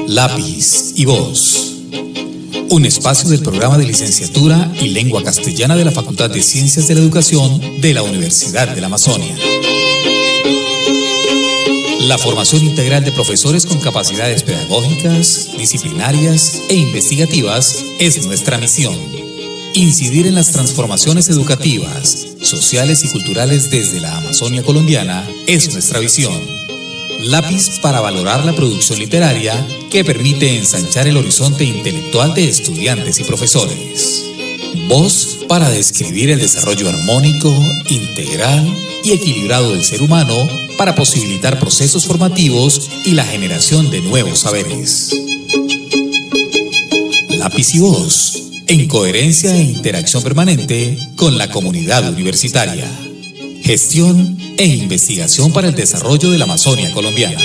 Lápiz y voz. Un espacio del programa de licenciatura y lengua castellana de la Facultad de Ciencias de la Educación de la Universidad de la Amazonia. La formación integral de profesores con capacidades pedagógicas, disciplinarias e investigativas es nuestra misión. Incidir en las transformaciones educativas, sociales y culturales desde la Amazonia colombiana es nuestra visión. Lápiz para valorar la producción literaria que permite ensanchar el horizonte intelectual de estudiantes y profesores. Voz para describir el desarrollo armónico, integral y equilibrado del ser humano para posibilitar procesos formativos y la generación de nuevos saberes. Lápiz y voz, en coherencia e interacción permanente con la comunidad universitaria. Gestión e investigación para el desarrollo de la Amazonia colombiana.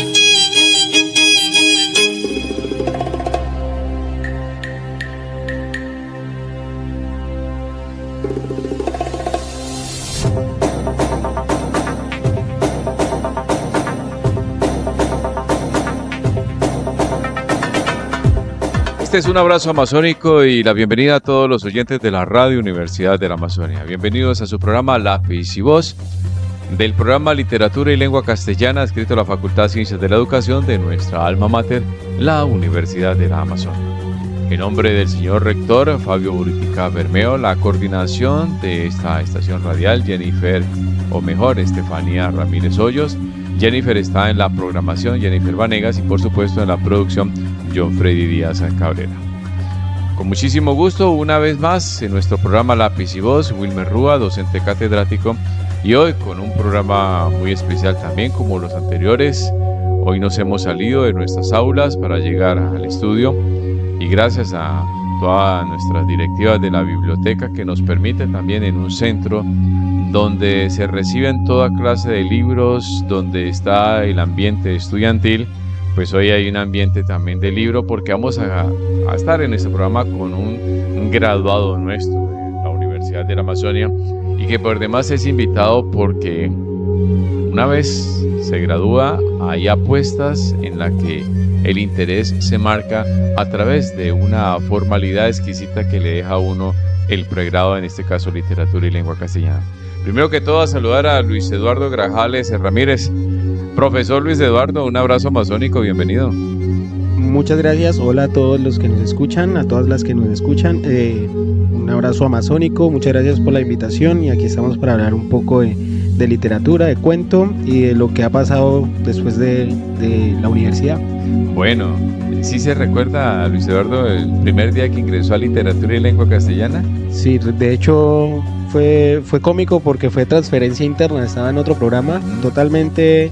Este es un abrazo amazónico y la bienvenida a todos los oyentes de la Radio Universidad de la Amazonia. Bienvenidos a su programa Lápiz y Voz, del programa Literatura y Lengua Castellana, adscrito a la Facultad de Ciencias de la Educación de nuestra alma mater, la Universidad de la Amazonia. En nombre del señor rector Fabio Buritica Bermeo, la coordinación de esta estación radial, Estefanía Ramírez Hoyos. Jennifer está en la programación, Jennifer Vanegas, y por supuesto en la producción, John Freddy Díaz Cabrera. Con muchísimo gusto, una vez más, en nuestro programa Lápiz y Voz, Wilmer Rúa, docente catedrático, y hoy con un programa muy especial también como los anteriores. Hoy nos hemos salido de nuestras aulas para llegar al estudio, y gracias a todas nuestras directivas de la biblioteca que nos permite también en un centro donde se reciben toda clase de libros, donde está el ambiente estudiantil, pues hoy hay un ambiente también de libro, porque vamos a estar en este programa con un graduado nuestro de la Universidad de la Amazonia, y que por demás es invitado porque una vez se gradúa hay apuestas en la que el interés se marca a través de una formalidad exquisita que le deja a uno el pregrado, en este caso Literatura y Lengua Castellana. Primero que todo, a saludar a Luis Eduardo Grajales Ramírez. Profesor Luis Eduardo, un abrazo amazónico, bienvenido. Muchas gracias, hola a todos los que nos escuchan, a todas las que nos escuchan, un abrazo amazónico, muchas gracias por la invitación, y aquí estamos para hablar un poco de literatura, de cuento y de lo que ha pasado después de la universidad. Bueno, ¿sí se recuerda, Luis Eduardo, el primer día que ingresó a Literatura y Lengua Castellana? Sí, de hecho fue cómico porque fue transferencia interna, estaba en otro programa totalmente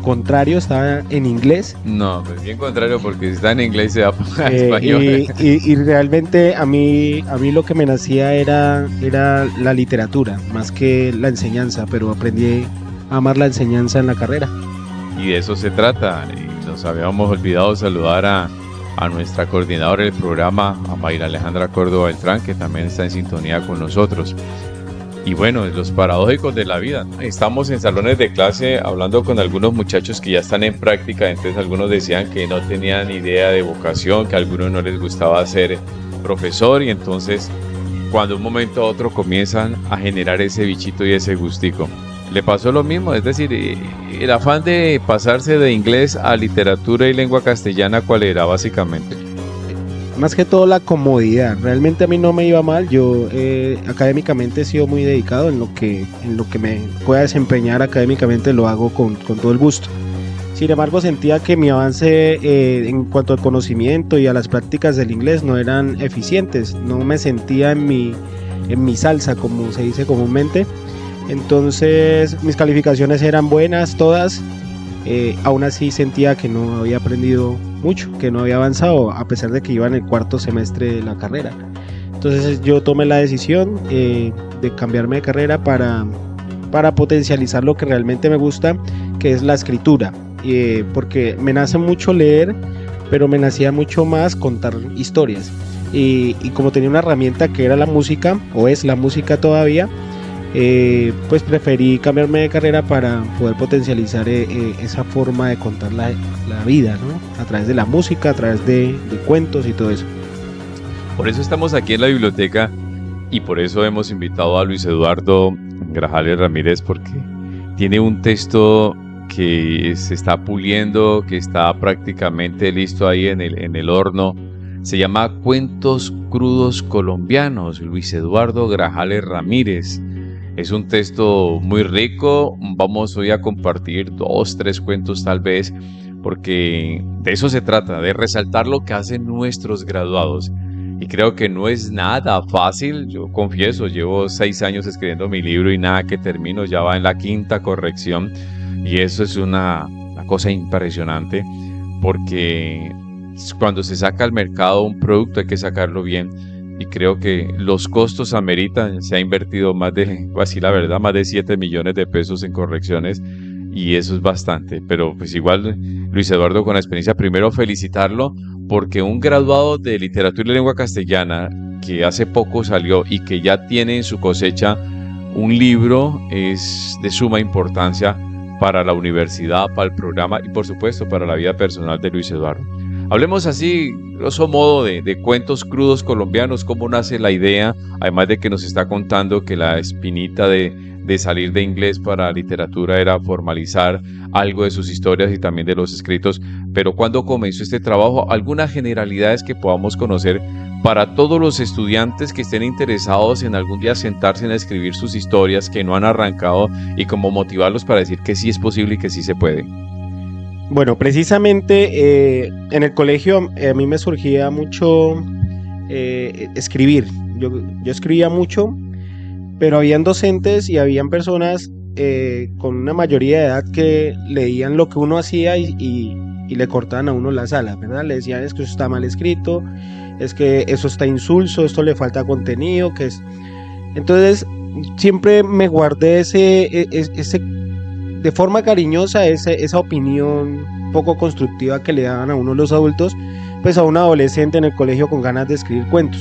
contrario, estaba en inglés. No, pues bien contrario, porque si está en inglés se va a español. Y realmente a mí lo que me nacía era la literatura, más que la enseñanza, pero aprendí a amar la enseñanza en la carrera. Y de eso se trata, y nos habíamos olvidado saludar a nuestra coordinadora del programa, a Mayra Alejandra Córdoba Beltrán, que también está en sintonía con nosotros. Y bueno, los paradójicos de la vida. Estamos en salones de clase hablando con algunos muchachos que ya están en práctica, entonces algunos decían que no tenían idea de vocación, que a algunos no les gustaba ser profesor, y entonces cuando un momento a otro comienzan a generar ese bichito y ese gustico. ¿Le pasó lo mismo? Es decir, el afán de pasarse de inglés a literatura y lengua castellana, ¿cuál era básicamente? Más que todo la comodidad. Realmente a mí no me iba mal. Yo académicamente he sido muy dedicado en lo que me pueda desempeñar académicamente, lo hago con todo el gusto. Sin embargo, sentía que mi avance en cuanto al conocimiento y a las prácticas del inglés no eran eficientes. No me sentía en mi salsa, como se dice comúnmente. Entonces mis calificaciones eran buenas todas, aún así sentía que no había aprendido mucho, que no había avanzado, a pesar de que iba en el cuarto semestre de la carrera. Entonces yo tomé la decisión de cambiarme de carrera para potencializar lo que realmente me gusta, que es la escritura, porque me nace mucho leer, pero me nacía mucho más contar historias, y como tenía una herramienta que era la música, o es la música todavía, pues preferí cambiarme de carrera para poder potencializar esa forma de contar la vida, ¿no? A través de la música, a través de cuentos y todo eso. Por eso estamos aquí en la biblioteca y por eso hemos invitado a Luis Eduardo Grajales Ramírez, porque tiene un texto que se está puliendo, que está prácticamente listo ahí en el horno. Se llama Cuentos Crudos Colombianos, Luis Eduardo Grajales Ramírez. Es un texto muy rico. Vamos hoy a compartir 2, 3 cuentos tal vez, porque de eso se trata, de resaltar lo que hacen nuestros graduados. Y creo que no es nada fácil. Yo confieso, llevo 6 años escribiendo mi libro y nada que termino, ya va en la 5ª corrección. Y eso es una cosa impresionante, porque cuando se saca al mercado un producto hay que sacarlo bien. Y creo que los costos ameritan. Se ha invertido más de 7 millones de pesos en correcciones, y eso es bastante. Pero pues igual, Luis Eduardo, con la experiencia, primero felicitarlo, porque un graduado de literatura y lengua castellana que hace poco salió y que ya tiene en su cosecha un libro es de suma importancia para la universidad, para el programa y por supuesto para la vida personal de Luis Eduardo. Hablemos así, grosso modo, de cuentos crudos colombianos, cómo nace la idea, además de que nos está contando que la espinita de salir de inglés para literatura era formalizar algo de sus historias y también de los escritos. Pero ¿cuándo comenzó este trabajo? Algunas generalidades que podamos conocer para todos los estudiantes que estén interesados en algún día sentarse a escribir sus historias, que no han arrancado, y cómo motivarlos para decir que sí es posible y que sí se puede. Bueno, precisamente en el colegio a mí me surgía mucho escribir. Yo escribía mucho, pero habían docentes y habían personas con una mayoría de edad que leían lo que uno hacía y le cortaban a uno las alas, ¿verdad? Le decían, es que eso está mal escrito, es que eso está insulso, esto le falta contenido, que es... Entonces siempre me guardé de forma cariñosa esa opinión poco constructiva que le daban a uno los adultos, pues a un adolescente en el colegio con ganas de escribir cuentos.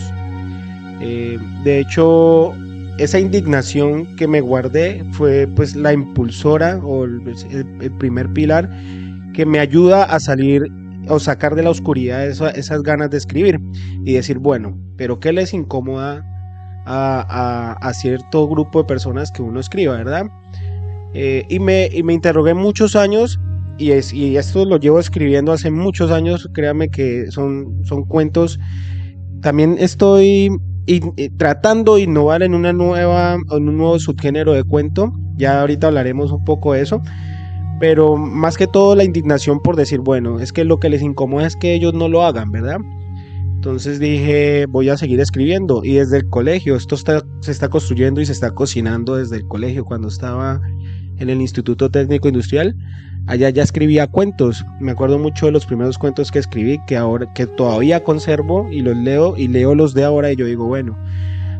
De hecho, esa indignación que me guardé fue pues la impulsora o el primer pilar que me ayuda a salir o sacar de la oscuridad esas ganas de escribir y decir, bueno, pero ¿qué les incomoda a cierto grupo de personas que uno escriba, verdad? Y me interrogué muchos años y esto lo llevo escribiendo hace muchos años. Créanme que son cuentos. También estoy tratando de innovar en un nuevo subgénero de cuento. Ya ahorita hablaremos un poco de eso, pero más que todo la indignación por decir, bueno, es que lo que les incomoda es que ellos no lo hagan, ¿verdad? Entonces dije, voy a seguir escribiendo, y desde el colegio, esto se está construyendo y se está cocinando desde el colegio. Cuando estaba en el Instituto Técnico Industrial, allá ya escribía cuentos. Me acuerdo mucho de los primeros cuentos que escribí, que todavía conservo y los leo los de ahora, y yo digo, bueno,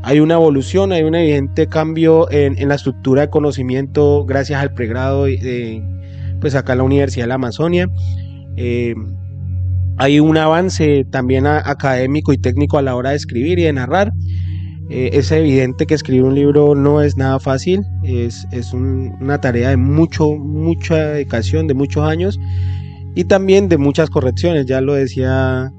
hay una evolución, hay un evidente cambio en la estructura de conocimiento gracias al pregrado, pues acá en la Universidad de la Amazonia. Hay un avance también académico y técnico a la hora de escribir y de narrar. Es evidente que escribir un libro no es nada fácil, es una tarea de mucha dedicación, de muchos años y también de muchas correcciones. Ya lo decía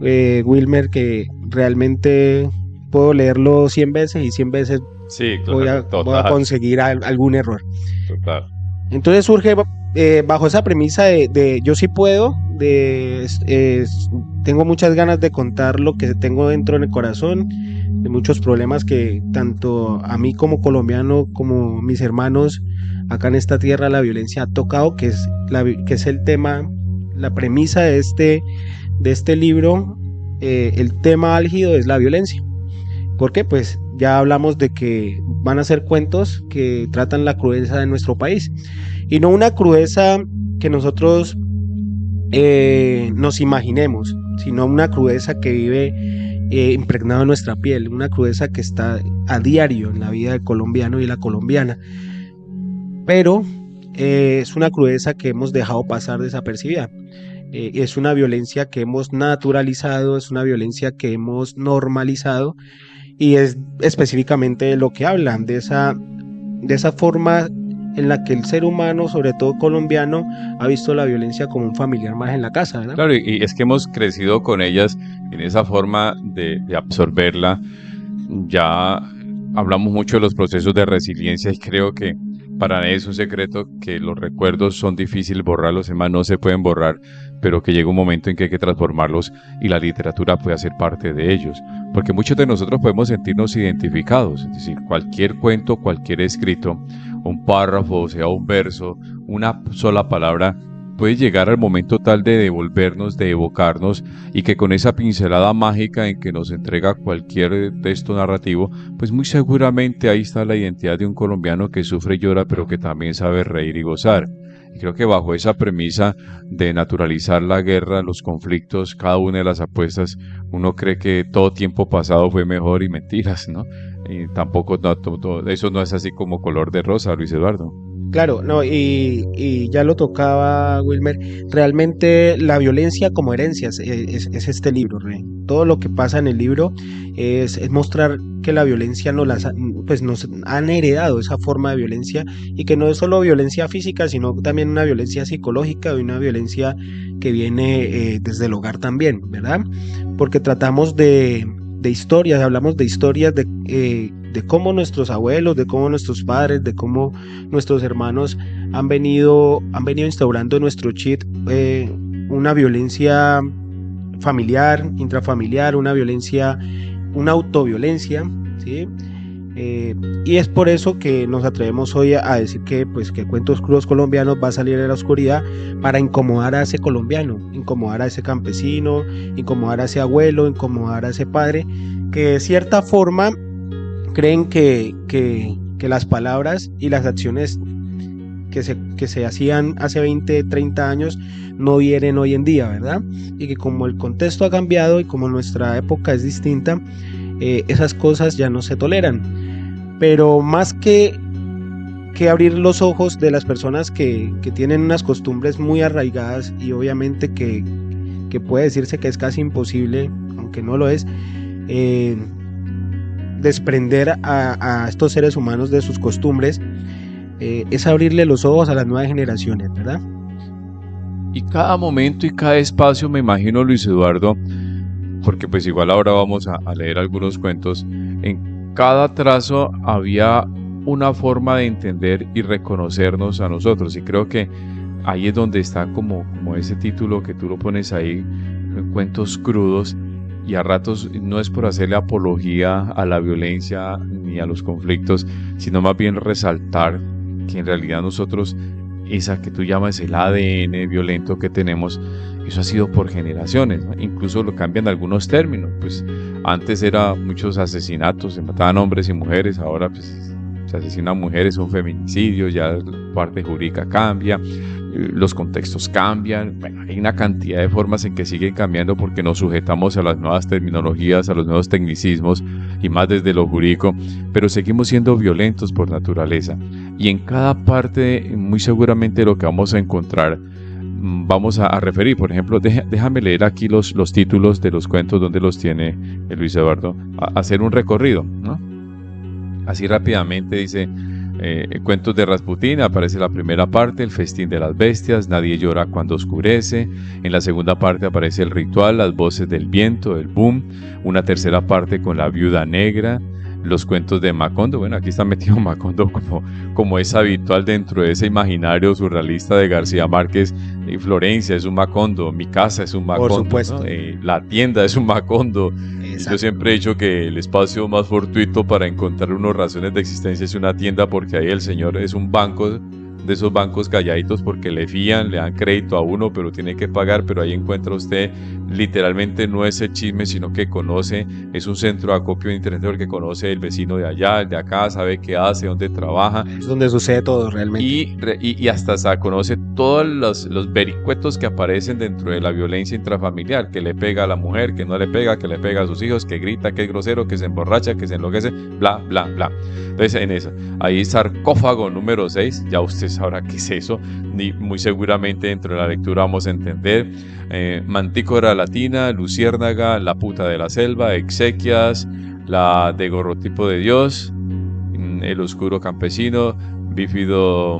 Wilmer, que realmente puedo leerlo 100 veces y 100 veces sí, claro, voy a conseguir algún error. Total. Entonces surge bajo esa premisa de yo sí puedo, tengo muchas ganas de contar lo que tengo dentro en el corazón, de muchos problemas que tanto a mí como colombiano como mis hermanos acá en esta tierra la violencia ha tocado, que es el tema, la premisa de este libro. El tema álgido es la violencia. ¿Por qué? Pues ya hablamos de que van a ser cuentos que tratan la crudeza de nuestro país, y no una crudeza que nosotros nos imaginemos, sino una crudeza que vive impregnado en nuestra piel, una crudeza que está a diario en la vida del colombiano y la colombiana, pero es una crudeza que hemos dejado pasar desapercibida. Es una violencia que hemos naturalizado, es una violencia que hemos normalizado, y es específicamente lo que hablan de esa de esa forma en la que el ser humano, sobre todo colombiano, ha visto la violencia como un familiar más en la casa, ¿verdad? Claro, y es que hemos crecido con ellas en esa forma de absorberla. Ya hablamos mucho de los procesos de resiliencia y creo que para nadie es un secreto que los recuerdos son difíciles borrarlos, además no se pueden borrar, pero que llega un momento en que hay que transformarlos y la literatura puede hacer parte de ellos, porque muchos de nosotros podemos sentirnos identificados, es decir, cualquier cuento, cualquier escrito, un párrafo, o sea, un verso, una sola palabra, puede llegar al momento tal de devolvernos, de evocarnos, y que con esa pincelada mágica en que nos entrega cualquier texto narrativo, pues muy seguramente ahí está la identidad de un colombiano que sufre y llora, pero que también sabe reír y gozar. Y creo que bajo esa premisa de naturalizar la guerra, los conflictos, cada una de las apuestas, uno cree que todo tiempo pasado fue mejor y mentiras, ¿no? Y tampoco, eso no es así como color de rosa, Luis Eduardo. Claro, no, y ya lo tocaba Wilmer, realmente la violencia como herencia es este libro, Rey. Todo lo que pasa en el libro es mostrar que la violencia nos han heredado esa forma de violencia, y que no es solo violencia física, sino también una violencia psicológica y una violencia que viene desde el hogar también, ¿verdad? Porque tratamos de historias, hablamos de historias de cómo nuestros abuelos, de cómo nuestros padres, de cómo nuestros hermanos han venido instaurando en nuestro chip una violencia familiar, intrafamiliar, una autoviolencia, ¿sí? Y es por eso que nos atrevemos hoy a decir que Cuentos Crudos Colombianos va a salir de la oscuridad para incomodar a ese colombiano, incomodar a ese campesino, incomodar a ese abuelo, incomodar a ese padre, que de cierta forma creen que las palabras y las acciones que se hacían hace 20, 30 años no vienen hoy en día, ¿verdad? Y que como el contexto ha cambiado y como nuestra época es distinta, esas cosas ya no se toleran. Pero más que abrir los ojos de las personas que tienen unas costumbres muy arraigadas, y obviamente que puede decirse que es casi imposible, aunque no lo es, desprender a estos seres humanos de sus costumbres, es abrirle los ojos a las nuevas generaciones, ¿verdad? Y cada momento y cada espacio, me imagino, Luis Eduardo, porque pues igual ahora vamos a leer algunos cuentos, en cada trazo había una forma de entender y reconocernos a nosotros, y creo que ahí es donde está como ese título que tú lo pones ahí, Cuentos Crudos, y a ratos no es por hacerle apología a la violencia ni a los conflictos, sino más bien resaltar que en realidad nosotros, esa que tú llamas el ADN violento que tenemos, eso ha sido por generaciones, ¿no? Incluso lo cambian algunos términos, pues antes era muchos asesinatos, se mataban hombres y mujeres, ahora pues se asesinan mujeres, son feminicidios, ya la parte jurídica cambia, los contextos cambian, bueno, hay una cantidad de formas en que siguen cambiando porque nos sujetamos a las nuevas terminologías, a los nuevos tecnicismos y más desde lo jurídico, pero seguimos siendo violentos por naturaleza, y en cada parte muy seguramente lo que vamos a encontrar vamos a referir. Por ejemplo, déjame leer aquí los títulos de los cuentos donde los tiene Luis Eduardo, hacer un recorrido, ¿no? Así rápidamente dice, Cuentos de Rasputín, aparece la primera parte, El festín de las bestias, Nadie llora cuando oscurece. En la segunda parte aparece El ritual, Las voces del viento, El boom. Una tercera parte con La viuda negra, Los cuentos de Macondo. Bueno, aquí está metido Macondo como es habitual dentro de ese imaginario surrealista de García Márquez. Florencia es un Macondo, mi casa es un Macondo, por supuesto, ¿no? La tienda es un Macondo. Yo siempre he dicho que el espacio más fortuito para encontrar unas razones de existencia es una tienda, porque ahí el señor es un banco, de esos bancos calladitos, porque le fían, le dan crédito a uno, pero tiene que pagar. Pero ahí encuentra usted literalmente no ese chisme, sino que conoce, es un centro de acopio de internet porque conoce el vecino de allá, el de acá, sabe qué hace, dónde trabaja. Es donde sucede todo realmente. Y hasta conoce todos los vericuetos que aparecen dentro de la violencia intrafamiliar, que le pega a la mujer, que no le pega, que le pega a sus hijos, que grita, que es grosero, que se emborracha, que se enloquece, bla, bla, bla. Entonces en eso, ahí sarcófago número 6, ya usted sabrá qué es eso, y muy seguramente dentro de la lectura vamos a entender. Mantícora latina, Luciérnaga, La puta de la selva, Exequias, la de Gorrotipo de Dios, el oscuro campesino, bífido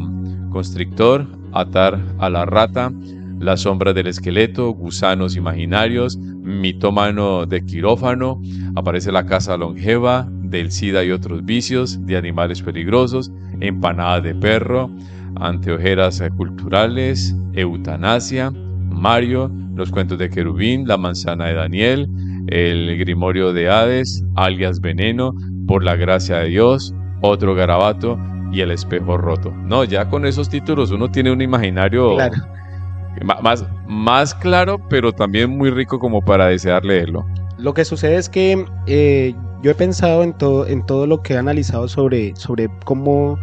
constrictor, atar a la rata, la sombra del esqueleto, gusanos imaginarios, mitómano de quirófano, aparece la casa longeva, del SIDA y otros vicios, de animales peligrosos, empanada de perro, anteojeras culturales, eutanasia, Mario, los cuentos de Querubín, la manzana de Daniel, el grimorio de Hades, alias Veneno, por la gracia de Dios, otro garabato y el espejo roto. No, ya con esos títulos uno tiene un imaginario Claro. más claro, pero también muy rico como para desear leerlo. Lo que sucede es que yo he pensado en todo lo que he analizado sobre cómo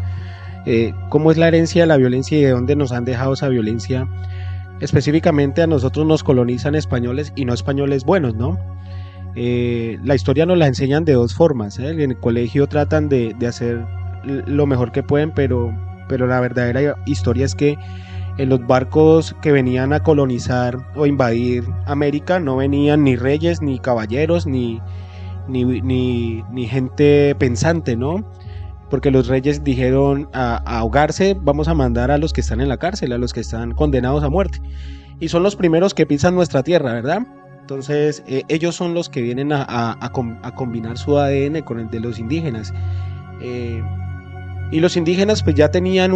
es la herencia de la violencia y de dónde nos han dejado esa violencia. Específicamente a nosotros nos colonizan españoles y no españoles buenos, ¿no? La historia nos la enseñan de dos formas, ¿eh? En el colegio tratan de hacer lo mejor que pueden, pero la verdadera historia es que en los barcos que venían a colonizar o invadir América no venían ni reyes, ni caballeros, ni gente pensante, ¿no? Porque los reyes dijeron a ahogarse, vamos a mandar a los que están en la cárcel, a los que están condenados a muerte. Y son los primeros que pisan nuestra tierra, ¿verdad? Entonces ellos son los que vienen a combinar su ADN con el de los indígenas. Y los indígenas pues ya tenían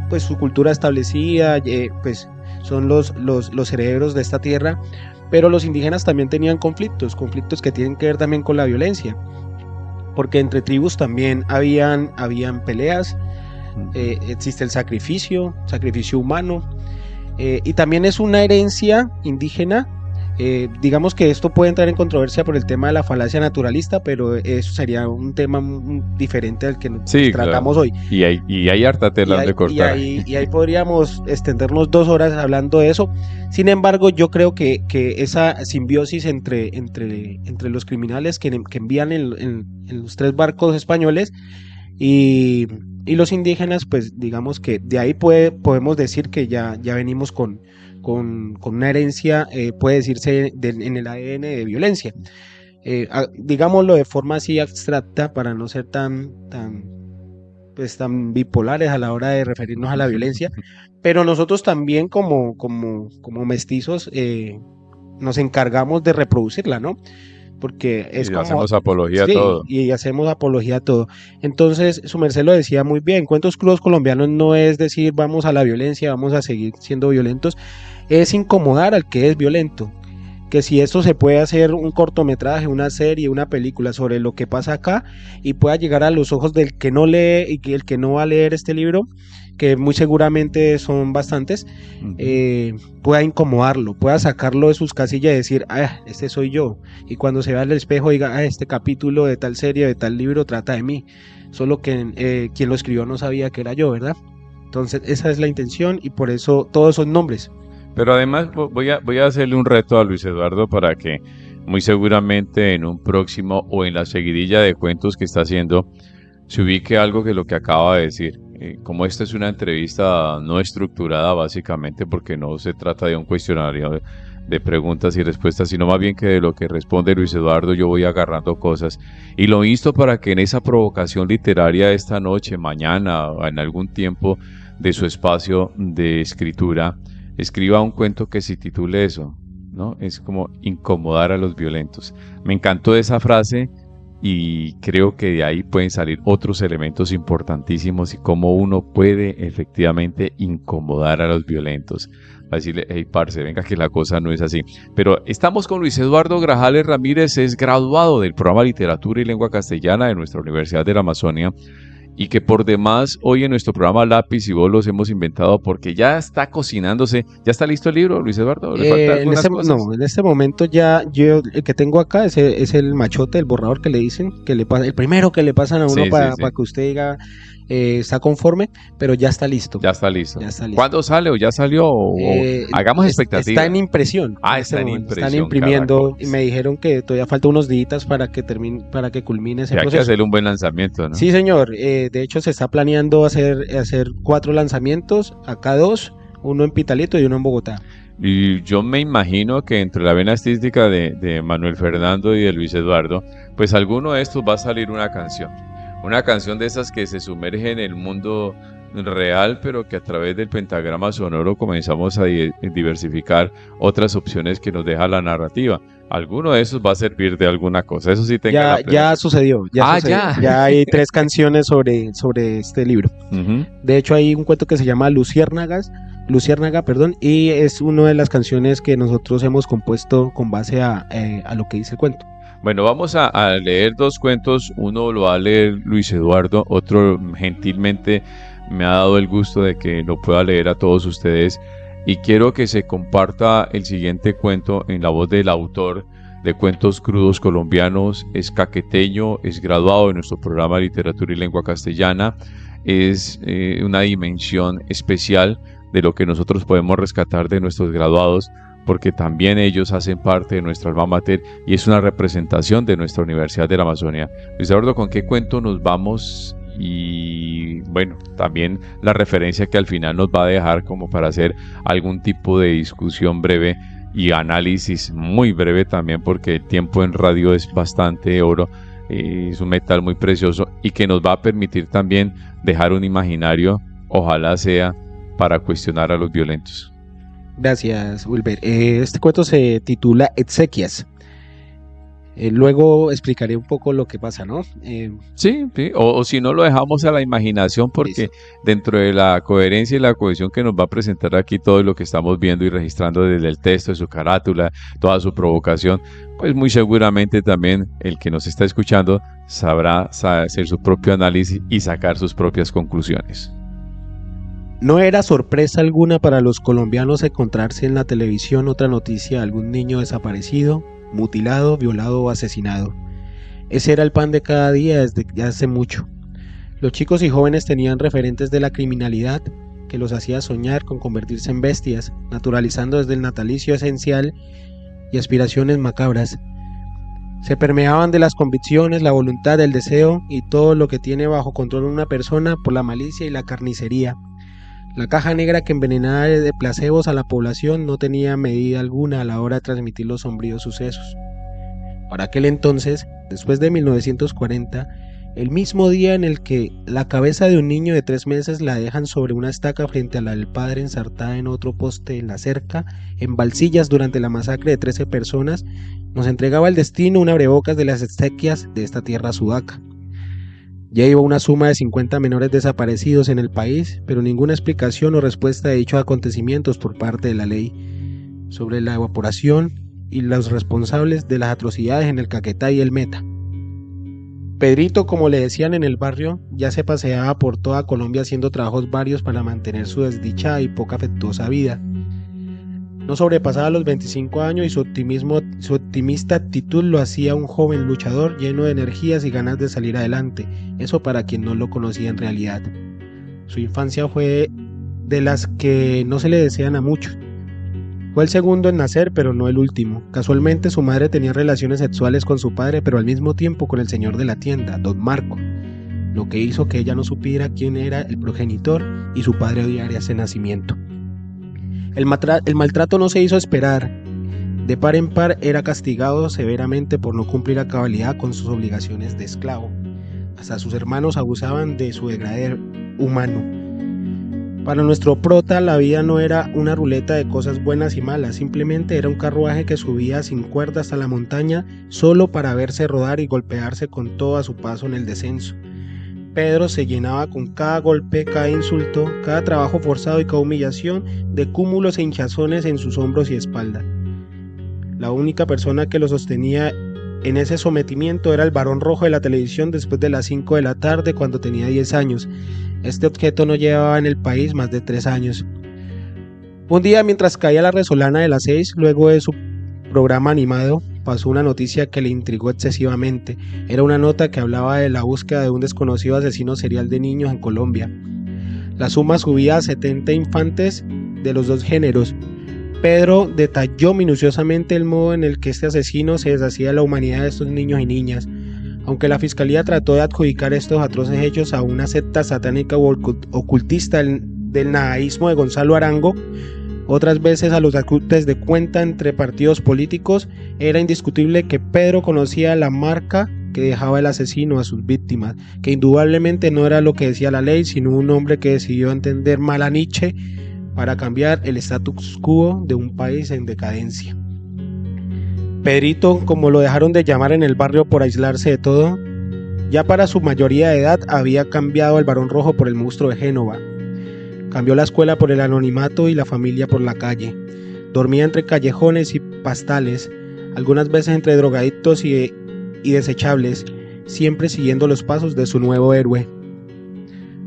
pues su cultura establecida, pues son los herederos de esta tierra, pero los indígenas también tenían conflictos que tienen que ver también con la violencia, porque entre tribus también habían peleas, existe el sacrificio humano, y también es una herencia indígena. Digamos que esto puede entrar en controversia por el tema de la falacia naturalista, pero eso sería un tema diferente al que tratamos hoy. Y hay harta tela de cortar. Y ahí podríamos extendernos 2 horas hablando de eso. Sin embargo, yo creo que esa simbiosis entre los criminales que envían en los 3 barcos españoles y los indígenas, pues digamos que de ahí podemos decir que ya venimos con una herencia, puede decirse, en el ADN de violencia. Digámoslo de forma así abstracta para no ser tan bipolares a la hora de referirnos a la violencia, pero nosotros también como mestizos nos encargamos de reproducirla, ¿no? Porque es como... hacemos apología a todo. Y hacemos apología a todo. Entonces, su merced lo decía muy bien, Cuentos Crudos Colombianos no es decir vamos a la violencia, vamos a seguir siendo violentos, es incomodar al que es violento. Que si esto se puede hacer un cortometraje, una serie, una película sobre lo que pasa acá y pueda llegar a los ojos del que no lee y que el que no va a leer este libro, que muy seguramente son bastantes, pueda incomodarlo, pueda sacarlo de sus casillas y decir, este soy yo, y cuando se vea al espejo diga, este capítulo de tal serie, de tal libro trata de mí, solo que quien lo escribió no sabía que era yo, ¿verdad? Entonces esa es la intención y por eso todos son nombres. Pero además voy a hacerle un reto a Luis Eduardo para que muy seguramente en un próximo o en la seguidilla de cuentos que está haciendo se ubique algo que lo que acaba de decir. Como esta es una entrevista no estructurada básicamente porque no se trata de un cuestionario de preguntas y respuestas, sino más bien que de lo que responde Luis Eduardo yo voy agarrando cosas y lo insto para que en esa provocación literaria esta noche, mañana o en algún tiempo de su espacio de escritura escriba un cuento que se titule eso, ¿no? Es como incomodar a los violentos. Me encantó esa frase y creo que de ahí pueden salir otros elementos importantísimos y cómo uno puede efectivamente incomodar a los violentos. Va a decirle, hey parce, venga que la cosa no es así. Pero estamos con Luis Eduardo Grajales Ramírez, es graduado del programa Literatura y Lengua Castellana de nuestra Universidad de la Amazonia y que por demás hoy en nuestro programa Lápiz y Bolos hemos inventado porque ya está cocinándose. ¿Ya está listo el libro, Luis Eduardo? ¿Le faltan algunas cosas? No, en este momento ya yo el que tengo acá es el machote, el borrador que le dicen, que le pasa, el primero que le pasan a uno para que usted diga está conforme, pero ya está listo. Ya está listo. ¿Cuándo sale o ya salió? Hagamos expectativas. Está en impresión. Está en impresión. Están imprimiendo, caracoles. Y me dijeron que todavía falta unos días para que termine, para que culmine ese proceso. Hay que hacerle un buen lanzamiento, ¿no? Sí, señor. De hecho, se está planeando hacer 4 lanzamientos, acá 2, uno en Pitalito y uno en Bogotá. Y yo me imagino que entre la vena artística de Manuel Fernando y de Luis Eduardo, pues alguno de estos va a salir una canción Una canción de esas que se sumerge en el mundo real, pero que a través del pentagrama sonoro comenzamos a diversificar otras opciones que nos deja la narrativa. Alguno de esos va a servir de alguna cosa, eso sí tenga ya sucedió. Ya hay 3 canciones sobre este libro. Uh-huh. De hecho hay un cuento que se llama Luciérnaga, y es una de las canciones que nosotros hemos compuesto con base a lo que dice el cuento. Bueno, vamos a leer 2 cuentos, uno lo va a leer Luis Eduardo, otro gentilmente me ha dado el gusto de que lo pueda leer a todos ustedes, y quiero que se comparta el siguiente cuento en la voz del autor de Cuentos Crudos Colombianos. Es caqueteño, es graduado de nuestro programa de Literatura y Lengua Castellana, es una dimensión especial de lo que nosotros podemos rescatar de nuestros graduados, porque también ellos hacen parte de nuestra alma mater y es una representación de nuestra Universidad de la Amazonia. Luis Eduardo, ¿con qué cuento nos vamos? Y bueno, también la referencia que al final nos va a dejar como para hacer algún tipo de discusión breve y análisis muy breve también, porque el tiempo en radio es bastante oro, es un metal muy precioso y que nos va a permitir también dejar un imaginario, ojalá sea para cuestionar a los violentos. Gracias, Wilber. Este cuento se titula Exequias. Luego explicaré un poco lo que pasa, ¿no? Sí, o si no lo dejamos a la imaginación, porque listo. Dentro de la coherencia y la cohesión que nos va a presentar aquí todo lo que estamos viendo y registrando desde el texto, de su carátula, toda su provocación, pues muy seguramente también el que nos está escuchando sabrá hacer su propio análisis y sacar sus propias conclusiones. No era sorpresa alguna para los colombianos encontrarse en la televisión otra noticia de algún niño desaparecido, mutilado, violado o asesinado. Ese era el pan de cada día desde hace mucho. Los chicos y jóvenes tenían referentes de la criminalidad que los hacía soñar con convertirse en bestias, naturalizando desde el natalicio esencial y aspiraciones macabras. Se permeaban de las convicciones, la voluntad, el deseo y todo lo que tiene bajo control una persona por la malicia y la carnicería. La caja negra que envenenaba de placebos a la población no tenía medida alguna a la hora de transmitir los sombríos sucesos. Para aquel entonces, después de 1940, el mismo día en el que la cabeza de un niño de 3 meses la dejan sobre una estaca frente a la del padre ensartada en otro poste en la cerca, en Balsillas durante la masacre de 13 personas, nos entregaba el destino un abrebocas de las exequias de esta tierra sudaca. Ya iba una suma de 50 menores desaparecidos en el país, pero ninguna explicación o respuesta de dichos acontecimientos por parte de la ley sobre la evaporación y los responsables de las atrocidades en el Caquetá y el Meta. Pedrito, como le decían en el barrio, ya se paseaba por toda Colombia haciendo trabajos varios para mantener su desdichada y poco afectuosa vida. No sobrepasaba los 25 años y su optimista actitud lo hacía un joven luchador lleno de energías y ganas de salir adelante, eso para quien no lo conocía en realidad. Su infancia fue de las que no se le desean a muchos. Fue el segundo en nacer, pero no el último. Casualmente su madre tenía relaciones sexuales con su padre, pero al mismo tiempo con el señor de la tienda, don Marco, lo que hizo que ella no supiera quién era el progenitor y su padre odiara ese nacimiento. El maltrato no se hizo esperar. De par en par era castigado severamente por no cumplir a cabalidad con sus obligaciones de esclavo. Hasta sus hermanos abusaban de su degradé humano. Para nuestro prota la vida no era una ruleta de cosas buenas y malas, simplemente era un carruaje que subía sin cuerda hasta la montaña solo para verse rodar y golpearse con todo a su paso en el descenso. Pedro se llenaba con cada golpe, cada insulto, cada trabajo forzado y cada humillación de cúmulos e hinchazones en sus hombros y espalda. La única persona que lo sostenía en ese sometimiento era el varón rojo de la televisión después de las 5 de la tarde cuando tenía 10 años. Este objeto no llevaba en el país más de 3 años. Un día, mientras caía la resolana de las 6, luego de su programa animado, pasó una noticia que le intrigó excesivamente. Era una nota que hablaba de la búsqueda de un desconocido asesino serial de niños en Colombia. La suma subía a 70 infantes de los 2 géneros. Pedro detalló minuciosamente el modo en el que este asesino se deshacía de la humanidad de estos niños y niñas. Aunque la fiscalía trató de adjudicar estos atroces hechos a una secta satánica o ocultista del nadaísmo de Gonzalo Arango, otras veces a los ajustes de cuenta entre partidos políticos, era indiscutible que Pedro conocía la marca que dejaba el asesino a sus víctimas, que indudablemente no era lo que decía la ley, sino un hombre que decidió entender mal a Nietzsche para cambiar el status quo de un país en decadencia. Pedrito, como lo dejaron de llamar en el barrio por aislarse de todo, ya para su mayoría de edad había cambiado el Barón Rojo por el monstruo de Génova. Cambió la escuela por el anonimato y la familia por la calle. Dormía entre callejones y pastales, algunas veces entre drogadictos y desechables, siempre siguiendo los pasos de su nuevo héroe.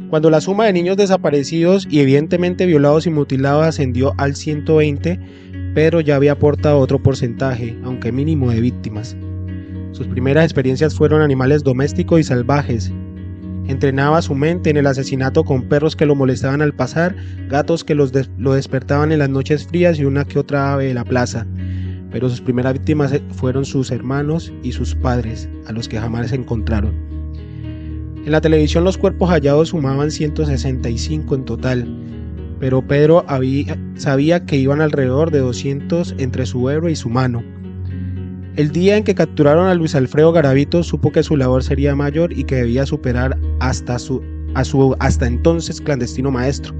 Cuando la suma de niños desaparecidos y evidentemente violados y mutilados ascendió al 120, Pedro ya había aportado otro porcentaje, aunque mínimo, de víctimas. Sus primeras experiencias fueron animales domésticos y salvajes. Entrenaba su mente en el asesinato con perros que lo molestaban al pasar, gatos que lo despertaban en las noches frías y una que otra ave de la plaza. Pero sus primeras víctimas fueron sus hermanos y sus padres, a los que jamás se encontraron. En la televisión los cuerpos hallados sumaban 165 en total, pero Pedro sabía que iban alrededor de 200 entre su héroe y su mano. El día en que capturaron a Luis Alfredo Garavito, supo que su labor sería mayor y que debía superar a su hasta entonces clandestino maestro.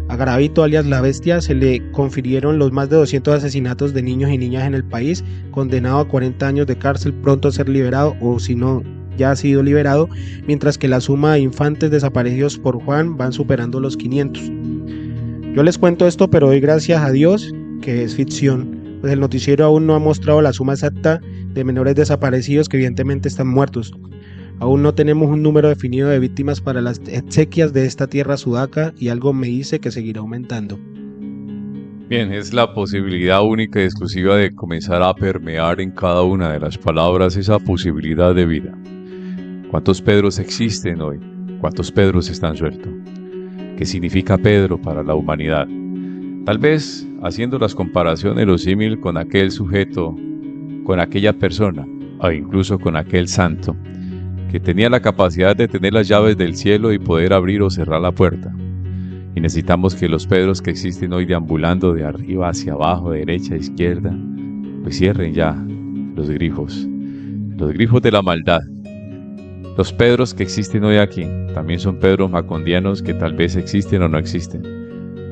A Garavito, alias La Bestia, se le confirieron los más de 200 asesinatos de niños y niñas en el país, condenado a 40 años de cárcel, pronto a ser liberado, o si no, ya ha sido liberado, mientras que la suma de infantes desaparecidos por Juan van superando los 500. Yo les cuento esto, pero doy gracias a Dios que es ficción, pues el noticiero aún no ha mostrado la suma exacta de menores desaparecidos que evidentemente están muertos. Aún no tenemos un número definido de víctimas para las exequias de esta tierra sudaca y algo me dice que seguirá aumentando. Bien, es la posibilidad única y exclusiva de comenzar a permear en cada una de las palabras esa posibilidad de vida. ¿Cuántos Pedros existen hoy? ¿Cuántos Pedros están sueltos? ¿Qué significa Pedro para la humanidad? Tal vez haciendo las comparaciones, los símil con aquel sujeto, con aquella persona, o incluso con aquel santo, que tenía la capacidad de tener las llaves del cielo y poder abrir o cerrar la puerta. Y necesitamos que los Pedros que existen hoy deambulando de arriba hacia abajo, de derecha a izquierda, pues cierren ya los grifos de la maldad. Los Pedros que existen hoy aquí también son Pedros macondianos que tal vez existen o no existen,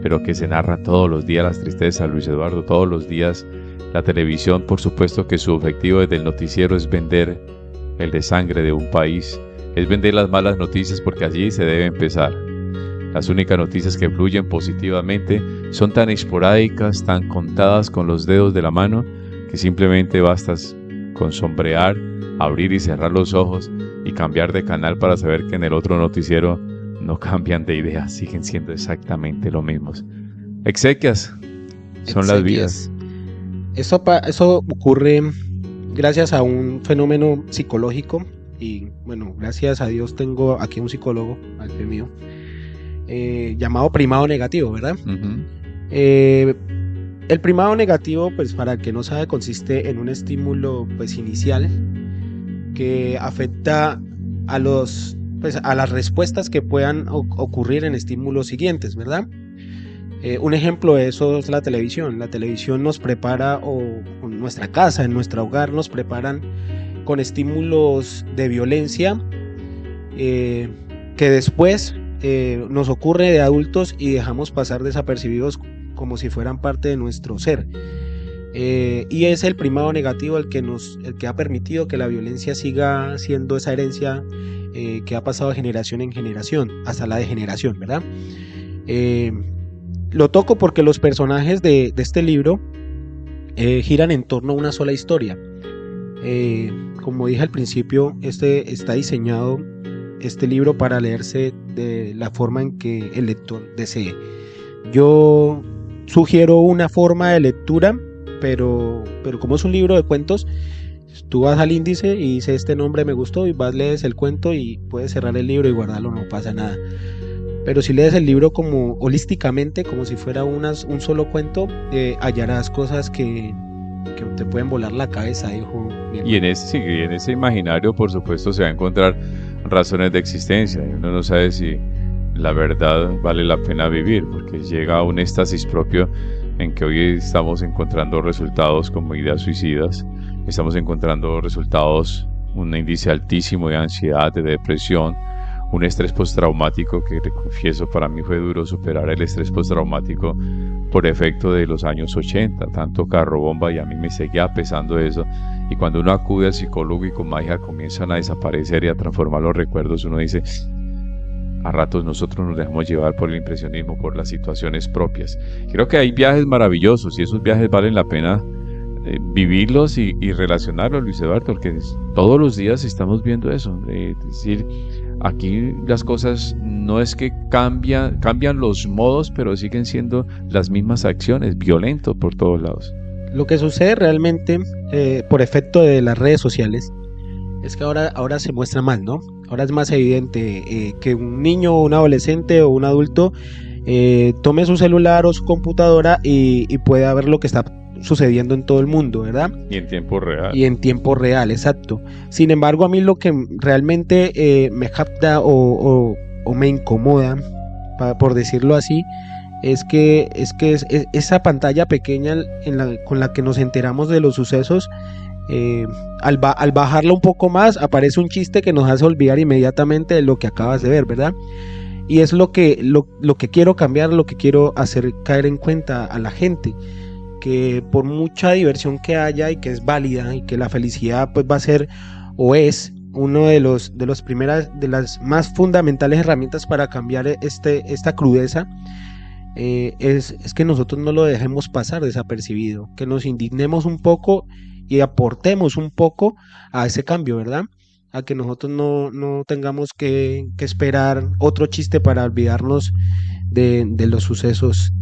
pero que se narran todos los días las tristezas, Luis Eduardo, todos los días la televisión. Por supuesto que su objetivo desde el noticiero es vender el desangre de un país, es vender las malas noticias, porque allí se debe empezar. Las únicas noticias que fluyen positivamente son tan esporádicas, tan contadas con los dedos de la mano, que simplemente bastas con sombrear, abrir y cerrar los ojos y cambiar de canal para saber que en el otro noticiero no cambian de idea, siguen siendo exactamente lo mismos. Exequias son las vidas. Eso ocurre gracias a un fenómeno psicológico y bueno, gracias a Dios tengo aquí un psicólogo al pie mío, llamado primado negativo, ¿verdad? Uh-huh. El primado negativo, pues para el que no sabe, consiste en un estímulo pues inicial que afecta a las respuestas que puedan ocurrir en estímulos siguientes, ¿verdad? Un ejemplo de eso es la televisión. La televisión nos prepara, o en nuestra casa, en nuestro hogar, nos preparan con estímulos de violencia que después nos ocurre de adultos y dejamos pasar desapercibidos como si fueran parte de nuestro ser. Y es el primado negativo el que ha permitido que la violencia siga siendo esa herencia que ha pasado de generación en generación hasta la degeneración, ¿verdad? Lo toco porque los personajes de este libro giran en torno a una sola historia. Como dije al principio, está diseñado este libro para leerse de la forma en que el lector desee. Yo sugiero una forma de lectura, pero como es un libro de cuentos, tú vas al índice y dices este nombre me gustó y lees el cuento y puedes cerrar el libro y guardarlo, no pasa nada. Pero si lees el libro como holísticamente, como si fuera un solo cuento, hallarás cosas que te pueden volar la cabeza, hijo. Y en ese imaginario, por supuesto, se va a encontrar razones de existencia. Y uno no sabe si la verdad vale la pena vivir, porque llega a un éxtasis propio en que hoy estamos encontrando resultados como ideas suicidas, estamos encontrando resultados un índice altísimo de ansiedad, de depresión, un estrés postraumático que, te confieso, para mí fue duro superar el estrés postraumático por efecto de los años 80, tanto carro bomba, y a mí me seguía pesando eso. Y cuando uno acude al psicólogo y con magia comienzan a desaparecer y a transformar los recuerdos, uno dice, a ratos nosotros nos dejamos llevar por el impresionismo, por las situaciones propias. Creo que hay viajes maravillosos y esos viajes valen la pena vivirlos y relacionarlos, Luis Eduardo, porque todos los días estamos viendo eso. Es decir, aquí las cosas no es que cambian los modos, pero siguen siendo las mismas acciones, violentos por todos lados. Lo que sucede realmente por efecto de las redes sociales es que ahora se muestra más, ¿no? Ahora es más evidente que un niño o un adolescente o un adulto tome su celular o su computadora y pueda ver lo que está sucediendo en todo el mundo, ¿verdad? Y en tiempo real. Y en tiempo real, exacto. Sin embargo, a mí lo que realmente me capta o me incomoda, por decirlo así, es que esa pantalla pequeña con la que nos enteramos de los sucesos, al bajarla un poco más, aparece un chiste que nos hace olvidar inmediatamente de lo que acabas de ver, ¿verdad? Y es lo que quiero cambiar, lo que quiero hacer caer en cuenta a la gente, que por mucha diversión que haya y que es válida y que la felicidad pues va a ser o es uno de las más fundamentales herramientas para cambiar esta crudeza, es que nosotros no lo dejemos pasar desapercibido, que nos indignemos un poco y aportemos un poco a ese cambio, ¿verdad? A que nosotros no tengamos que esperar otro chiste para olvidarnos de los sucesos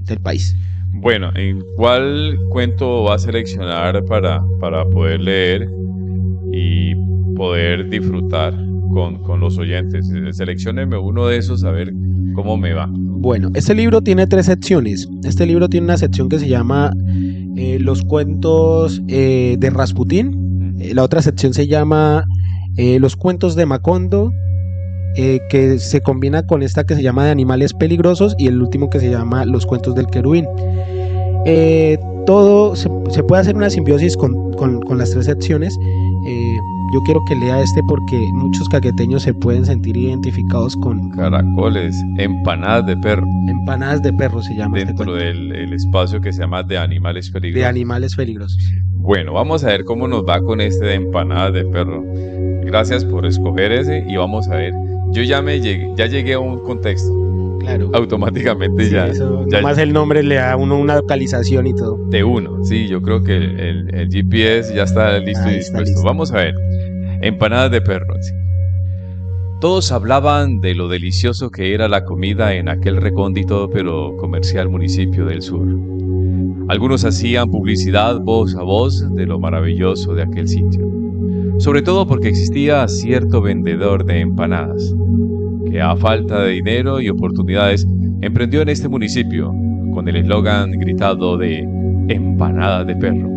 del país. Bueno, ¿en cuál cuento va a seleccionar para poder leer y poder disfrutar con los oyentes? Seleccióneme uno de esos a ver cómo me va. Bueno, este libro tiene 3 secciones. Este libro tiene una sección que se llama Los cuentos de Rasputín. La otra sección se llama Los cuentos de Macondo, que se combina con esta que se llama de Animales Peligrosos, y el último que se llama Los cuentos del Querubín. Todo se puede hacer una simbiosis con las 3 secciones. Yo quiero que lea porque muchos caqueteños se pueden sentir identificados con Caracoles, empanadas de perro. Empanadas de perro se llama. Dentro del espacio que se llama de Animales Peligrosos. De Animales Peligrosos. Bueno, vamos a ver cómo nos va con de empanadas de perro. Gracias por escoger ese y vamos a ver. Yo ya llegué a un contexto. Claro. Automáticamente sí, nomás el nombre le da a uno una localización y todo. De uno, sí, yo creo que el GPS ya está listo y dispuesto. Vamos a ver. Empanadas de perro. Sí. Todos hablaban de lo delicioso que era la comida en aquel recóndito pero comercial municipio del sur. Algunos hacían publicidad voz a voz de lo maravilloso de aquel sitio. Sobre todo porque existía cierto vendedor de empanadas, que a falta de dinero y oportunidades emprendió en este municipio con el eslogan gritado de empanadas de perro.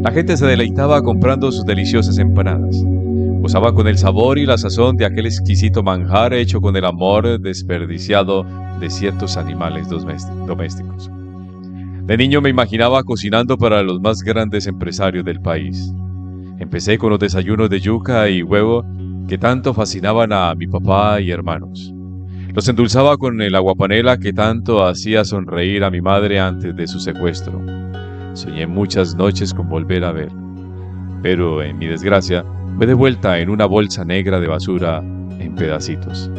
La gente se deleitaba comprando sus deliciosas empanadas. Gozaba con el sabor y la sazón de aquel exquisito manjar hecho con el amor desperdiciado de ciertos animales domésticos. De niño me imaginaba cocinando para los más grandes empresarios del país. Empecé con los desayunos de yuca y huevo que tanto fascinaban a mi papá y hermanos. Los endulzaba con el aguapanela que tanto hacía sonreír a mi madre antes de su secuestro. Soñé muchas noches con volver a ver, pero en mi desgracia fue devuelta en una bolsa negra de basura en pedacitos.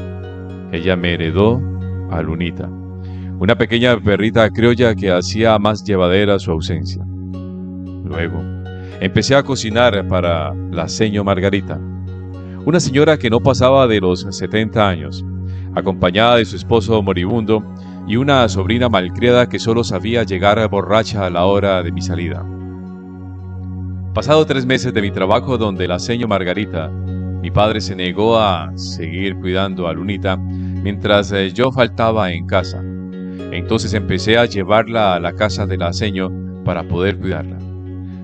Ella me heredó a Lunita, una pequeña perrita criolla que hacía más llevadera su ausencia. Luego, empecé a cocinar para la señora Margarita, una señora que no pasaba de los 70 años, acompañada de su esposo moribundo y una sobrina malcriada que solo sabía llegar borracha a la hora de mi salida. Pasado 3 meses de mi trabajo donde la señora Margarita, mi padre se negó a seguir cuidando a Lunita mientras yo faltaba en casa. Entonces empecé a llevarla a la casa de la señora para poder cuidarla.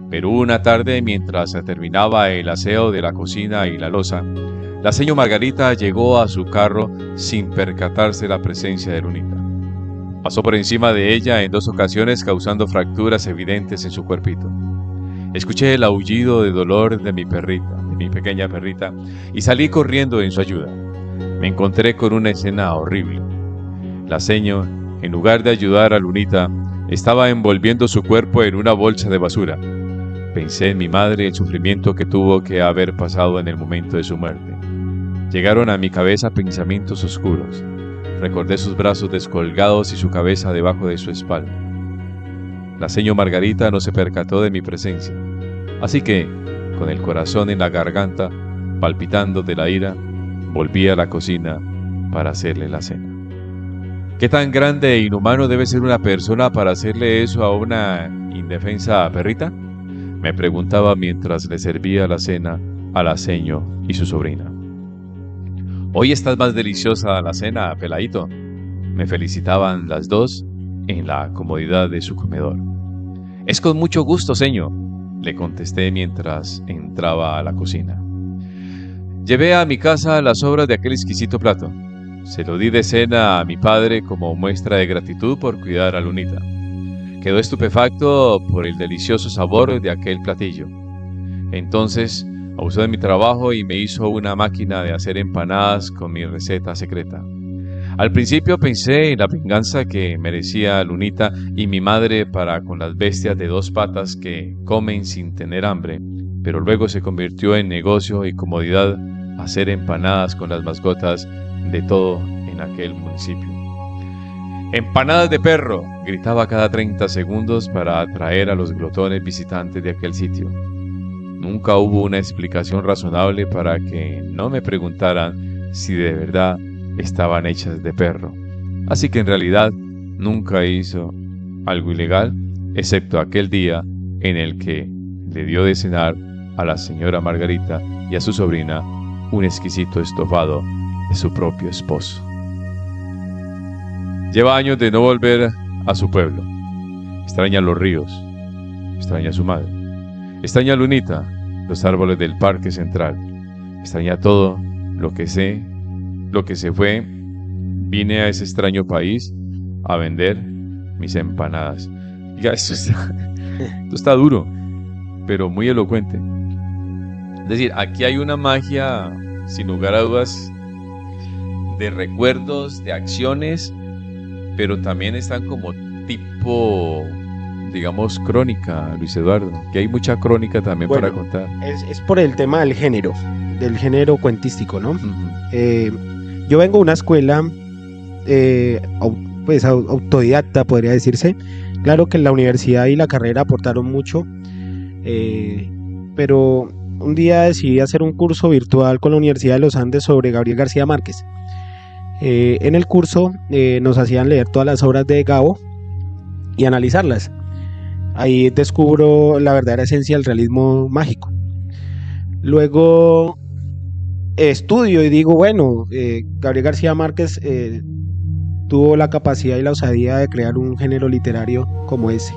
Pero una tarde, mientras terminaba el aseo de la cocina y la loza, la señora Margarita llegó a su carro sin percatarse de la presencia de Lunita. Pasó por encima de ella en 2 ocasiones causando fracturas evidentes en su cuerpito. Escuché el aullido de dolor de mi perrita, de mi pequeña perrita, y salí corriendo en su ayuda. Me encontré con una escena horrible. La seño, en lugar de ayudar a Lunita, estaba envolviendo su cuerpo en una bolsa de basura. Pensé en mi madre y el sufrimiento que tuvo que haber pasado en el momento de su muerte. Llegaron a mi cabeza pensamientos oscuros. Recordé sus brazos descolgados y su cabeza debajo de su espalda. La seño Margarita no se percató de mi presencia, así que, con el corazón en la garganta, palpitando de la ira, volví a la cocina para hacerle la cena. ¿Qué tan grande e inhumano debe ser una persona para hacerle eso a una indefensa perrita? Me preguntaba mientras le servía la cena a la seño y su sobrina. Hoy estás más deliciosa la cena, peladito. Me felicitaban las dos en la comodidad de su comedor. Es con mucho gusto, señor, le contesté mientras entraba a la cocina. Llevé a mi casa las sobras de aquel exquisito plato. Se lo di de cena a mi padre como muestra de gratitud por cuidar a Lunita. Quedó estupefacto por el delicioso sabor de aquel platillo. Entonces abusó de mi trabajo y me hizo una máquina de hacer empanadas con mi receta secreta. Al principio pensé en la venganza que merecía Lunita y mi madre para con las bestias de dos patas que comen sin tener hambre, pero luego se convirtió en negocio y comodidad hacer empanadas con las mascotas de todo en aquel municipio. ¡Empanadas de perro!, gritaba cada 30 segundos para atraer a los glotones visitantes de aquel sitio. Nunca hubo una explicación razonable para que no me preguntaran si de verdad estaban hechas de perro. Así que en realidad nunca hizo algo ilegal, excepto aquel día en el que le dio de cenar a la señora Margarita y a su sobrina un exquisito estofado de su propio esposo. Lleva años de no volver a su pueblo. Extraña los ríos, extraña a su madre, extraña a Lunita, los árboles del parque central, extraña todo lo que sé, lo que se fue. Vine a ese extraño país a vender mis empanadas. Ya, esto está duro, pero muy elocuente. Es decir, aquí hay una magia, sin lugar a dudas, de recuerdos, de acciones, pero también están como tipo, digamos, crónica, Luis Eduardo, que hay mucha crónica también para contar. Es por el tema del género cuentístico, ¿no? Yo vengo de una escuela pues autodidacta, podría decirse. Claro que la universidad y la carrera aportaron mucho, pero un día decidí hacer un curso virtual con la Universidad de los Andes sobre Gabriel García Márquez. En el curso nos hacían leer todas las obras de Gabo y analizarlas. Ahí descubro la verdadera esencia del realismo mágico. Luego estudio y digo, bueno, Gabriel García Márquez tuvo la capacidad y la osadía de crear un género literario como ese.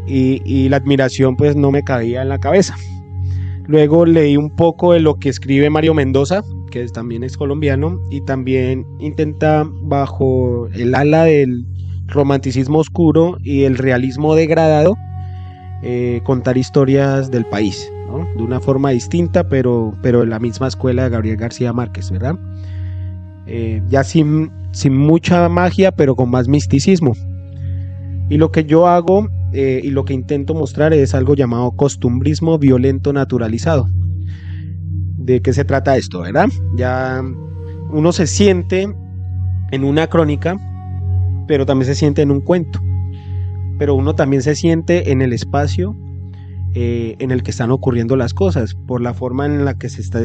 Y la admiración pues no me cabía en la cabeza. Luego leí un poco de lo que escribe Mario Mendoza, que también es colombiano, y también intenta, bajo el ala del romanticismo oscuro y el realismo degradado, contar historias del país, ¿no? De una forma distinta, pero en la misma escuela de Gabriel García Márquez, ¿verdad? Ya sin mucha magia, pero con más misticismo. Y lo que yo hago y lo que intento mostrar es algo llamado costumbrismo violento naturalizado. ¿De qué se trata esto, verdad? Ya uno se siente en una crónica, pero también se siente en un cuento. Pero uno también se siente en el espacio en el que están ocurriendo las cosas, por la forma en la que se está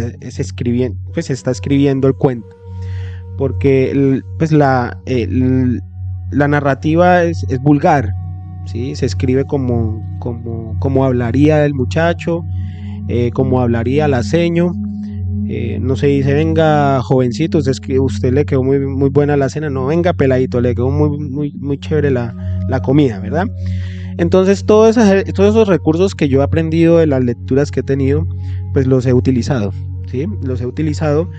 escribiendo el cuento. Porque la narrativa es vulgar, ¿sí? Se escribe como hablaría el muchacho, como hablaría la seño. No se dice, venga jovencito, usted le quedó muy buena la cena, no, venga peladito, le quedó muy chévere la comida, ¿verdad? Entonces todos esos recursos que yo he aprendido de las lecturas que he tenido, pues los he utilizado, ¿sí? Los he utilizado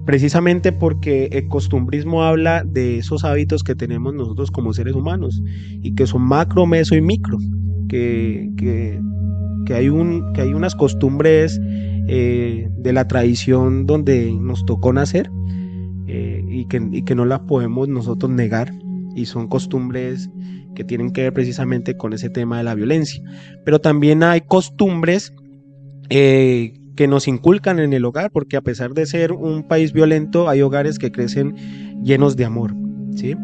precisamente porque el costumbrismo habla de esos hábitos que tenemos nosotros como seres humanos y que son macro, meso y micro, que que hay unas costumbres de la tradición donde nos tocó nacer y que no las podemos nosotros negar, y son costumbres que tienen que ver precisamente con ese tema de la violencia. Pero también hay costumbres que nos inculcan en el hogar, porque a pesar de ser un país violento, hay hogares que crecen llenos de amor, ¿sí?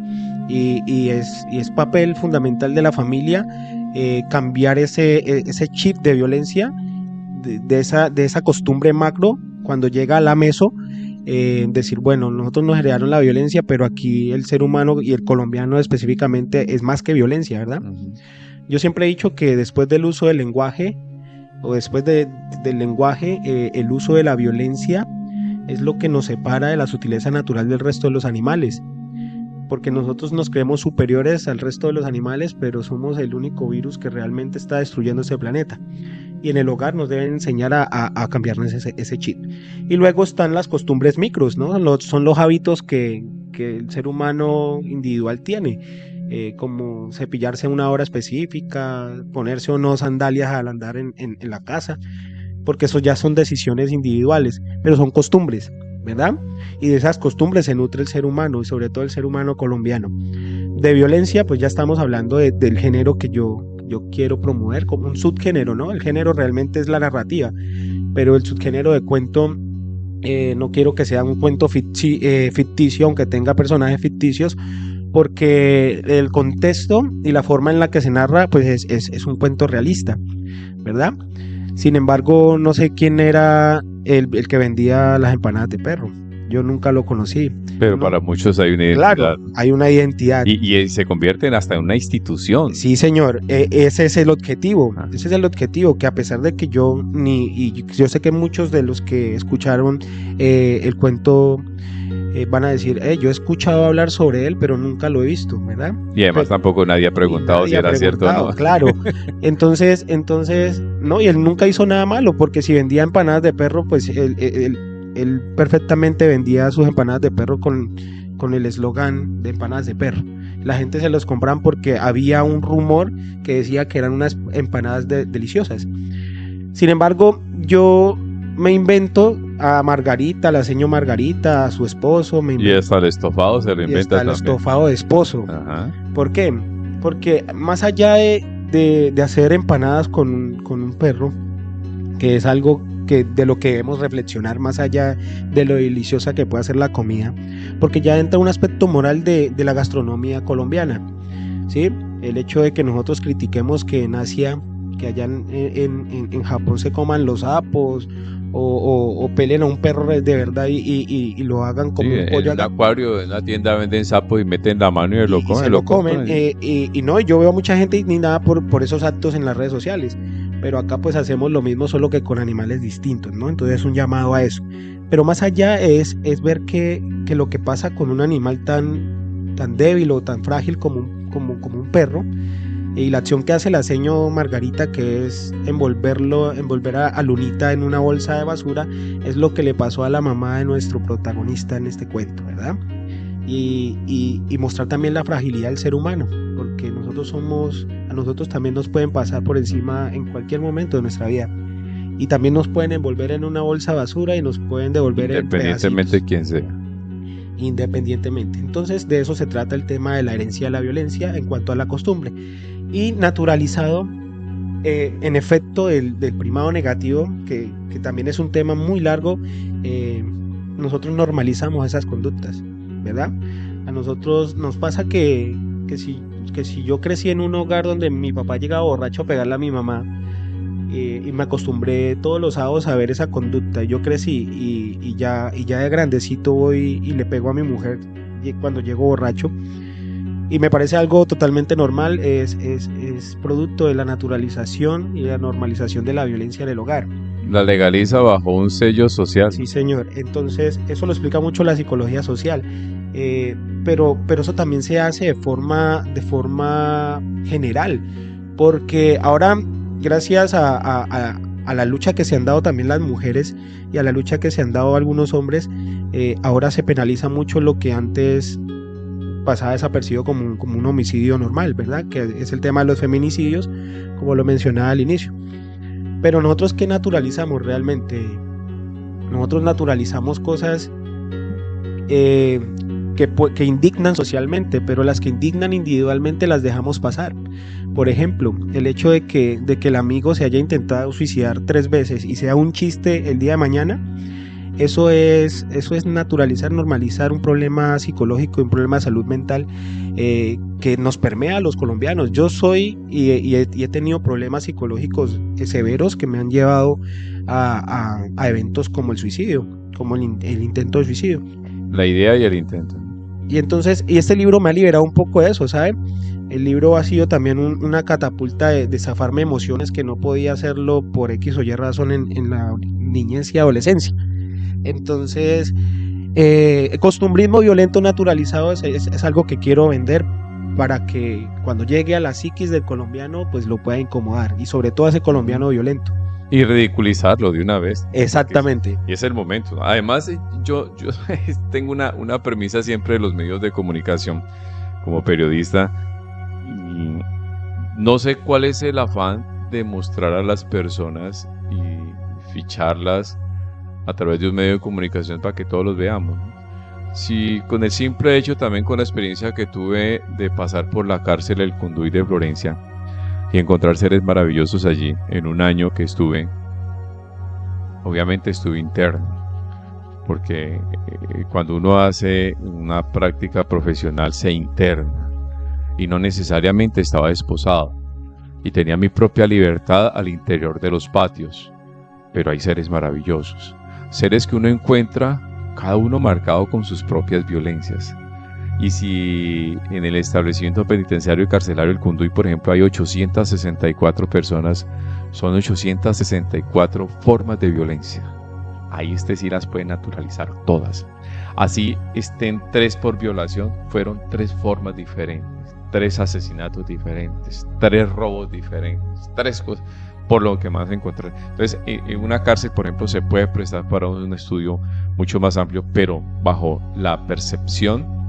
Y es papel fundamental de la familia cambiar ese chip de violencia, de esa costumbre macro, cuando llega a la meso, decir, bueno, nosotros nos heredaron la violencia, pero aquí el ser humano y el colombiano específicamente es más que violencia, ¿verdad? Uh-huh. Yo siempre he dicho que después del uso del lenguaje, o después del lenguaje, el uso de la violencia es lo que nos separa de la sutileza natural del resto de los animales, porque nosotros nos creemos superiores al resto de los animales, pero somos el único virus que realmente está destruyendo este planeta. Y en el hogar nos deben enseñar a cambiarnos ese chip. Y luego están las costumbres micros, ¿no? Son los hábitos que el ser humano individual tiene, como cepillarse a una hora específica, ponerse o no sandalias al andar en la casa, porque eso ya son decisiones individuales, pero son costumbres, ¿verdad? Y de esas costumbres se nutre el ser humano, y sobre todo el ser humano colombiano. De violencia, pues ya estamos hablando del género que yo quiero promover como un subgénero, ¿no? El género realmente es la narrativa, pero el subgénero de cuento, no quiero que sea un cuento ficticio, aunque tenga personajes ficticios, porque el contexto y la forma en la que se narra, pues es un cuento realista, ¿verdad? Sin embargo, no sé quién era el que vendía las empanadas de perro. Yo nunca lo conocí. Pero para muchos hay una identidad. Claro, hay una identidad. Y se convierten hasta en una institución. Sí, señor. Ese es el objetivo. Ese es el objetivo, que a pesar de que yo sé que muchos de los que escucharon el cuento van a decir, yo he escuchado hablar sobre él, pero nunca lo he visto, ¿verdad? Y además tampoú nadie ha preguntado si era cierto o no. Claro. Entonces, no, y él nunca hizo nada malo, porque si vendía empanadas de perro, pues él perfectamente vendía sus empanadas de perro con el eslogan de empanadas de perro. La gente se los compraban porque había un rumor que decía que eran unas empanadas deliciosas. Sin embargo, yo me invento a Margarita, la señora Margarita, a su esposo. Y hasta el estofado se lo inventa también. El estofado de esposo. Ajá. ¿Por qué? Porque más allá de hacer empanadas con un perro, que es algo de lo que debemos reflexionar, más allá de lo deliciosa que puede ser la comida, porque ya entra un aspecto moral de la gastronomía colombiana, ¿sí? El hecho de que nosotros critiquemos que en Asia, que allá en Japón se coman los sapos o peleen a un perro de verdad y lo hagan como un pollo. En el acuario, en la tienda venden sapos y meten la mano y lo comen. Se lo comen. Y no, yo veo a mucha gente indignada por esos actos en las redes sociales. Pero acá pues hacemos lo mismo, solo que con animales distintos, ¿no? Entonces es un llamado a eso. Pero más allá es ver que lo que pasa con un animal tan débil o tan frágil como un perro, y la acción que hace la señora Margarita, que es envolver a Lunita en una bolsa de basura, es lo que le pasó a la mamá de nuestro protagonista en este cuento, ¿verdad? Y mostrar también la fragilidad del ser humano, porque a nosotros también nos pueden pasar por encima en cualquier momento de nuestra vida, y también nos pueden envolver en una bolsa de basura y nos pueden devolver independientemente de quién sea. Independientemente. Entonces de eso se trata el tema de la herencia de la violencia en cuanto a la costumbre, y naturalizado en efecto del primado negativo, que también es un tema muy largo. Nosotros normalizamos esas conductas, ¿verdad? A nosotros nos pasa que si yo crecí en un hogar donde mi papá llegaba borracho a pegarle a mi mamá, y me acostumbré todos los sábados a ver esa conducta, yo crecí y ya de grandecito voy y le pego a mi mujer cuando llego borracho, y me parece algo totalmente normal. Es producto de la naturalización y la normalización de la violencia en el hogar. La legaliza bajo un sello social. Sí, señor. Entonces eso lo explica mucho la psicología social, pero eso también se hace de forma general, porque ahora, gracias a la lucha que se han dado también las mujeres y a la lucha que se han dado algunos hombres, ahora se penaliza mucho lo que antes pasaba desapercibido como un homicidio normal, ¿verdad? Que es el tema de los feminicidios, como lo mencionaba al inicio. Pero nosotros, ¿qué naturalizamos realmente? Nosotros naturalizamos cosas que indignan socialmente, pero las que indignan individualmente las dejamos pasar. Por ejemplo, el hecho de que el amigo se haya intentado suicidar 3 veces y sea un chiste el día de mañana, eso es naturalizar, normalizar un problema psicológico, un problema de salud mental que nos permea a los colombianos. Yo soy y he tenido problemas psicológicos severos que me han llevado a eventos como el suicidio, como el intento de suicidio. La idea y el intento. Y entonces, este libro me ha liberado un poco de eso, ¿sabe? El libro ha sido también una catapulta de zafarme emociones que no podía hacerlo por X o Y razón en la niñez y adolescencia. Entonces, costumbrismo violento naturalizado es algo que quiero vender para que cuando llegue a la psiquis del colombiano, pues lo pueda incomodar, y sobre todo a ese colombiano violento. Y ridiculizarlo de una vez. Exactamente. Y es el momento. Además, yo tengo una premisa siempre de los medios de comunicación como periodista. Y no sé cuál es el afán de mostrar a las personas y ficharlas a través de un medio de comunicación para que todos los veamos. Si con el simple hecho, también con la experiencia que tuve de pasar por la cárcel El Cunduy de Florencia y encontrar seres maravillosos allí en un año que estuve, obviamente estuve interno, porque cuando uno hace una práctica profesional se interna y no necesariamente estaba desposado y tenía mi propia libertad al interior de los patios, pero hay seres maravillosos, seres que uno encuentra cada uno marcado con sus propias violencias. Y si en el establecimiento penitenciario y carcelario El Cunduy, por ejemplo, hay 864 personas, son 864 formas de violencia. Ahí sí las puede naturalizar todas. Así estén 3 por violación, fueron 3 formas diferentes, 3 asesinatos diferentes, 3 robos diferentes, 3 cosas, por lo que más encontré. Entonces, en una cárcel, por ejemplo, se puede prestar para un estudio mucho más amplio, pero bajo la percepción,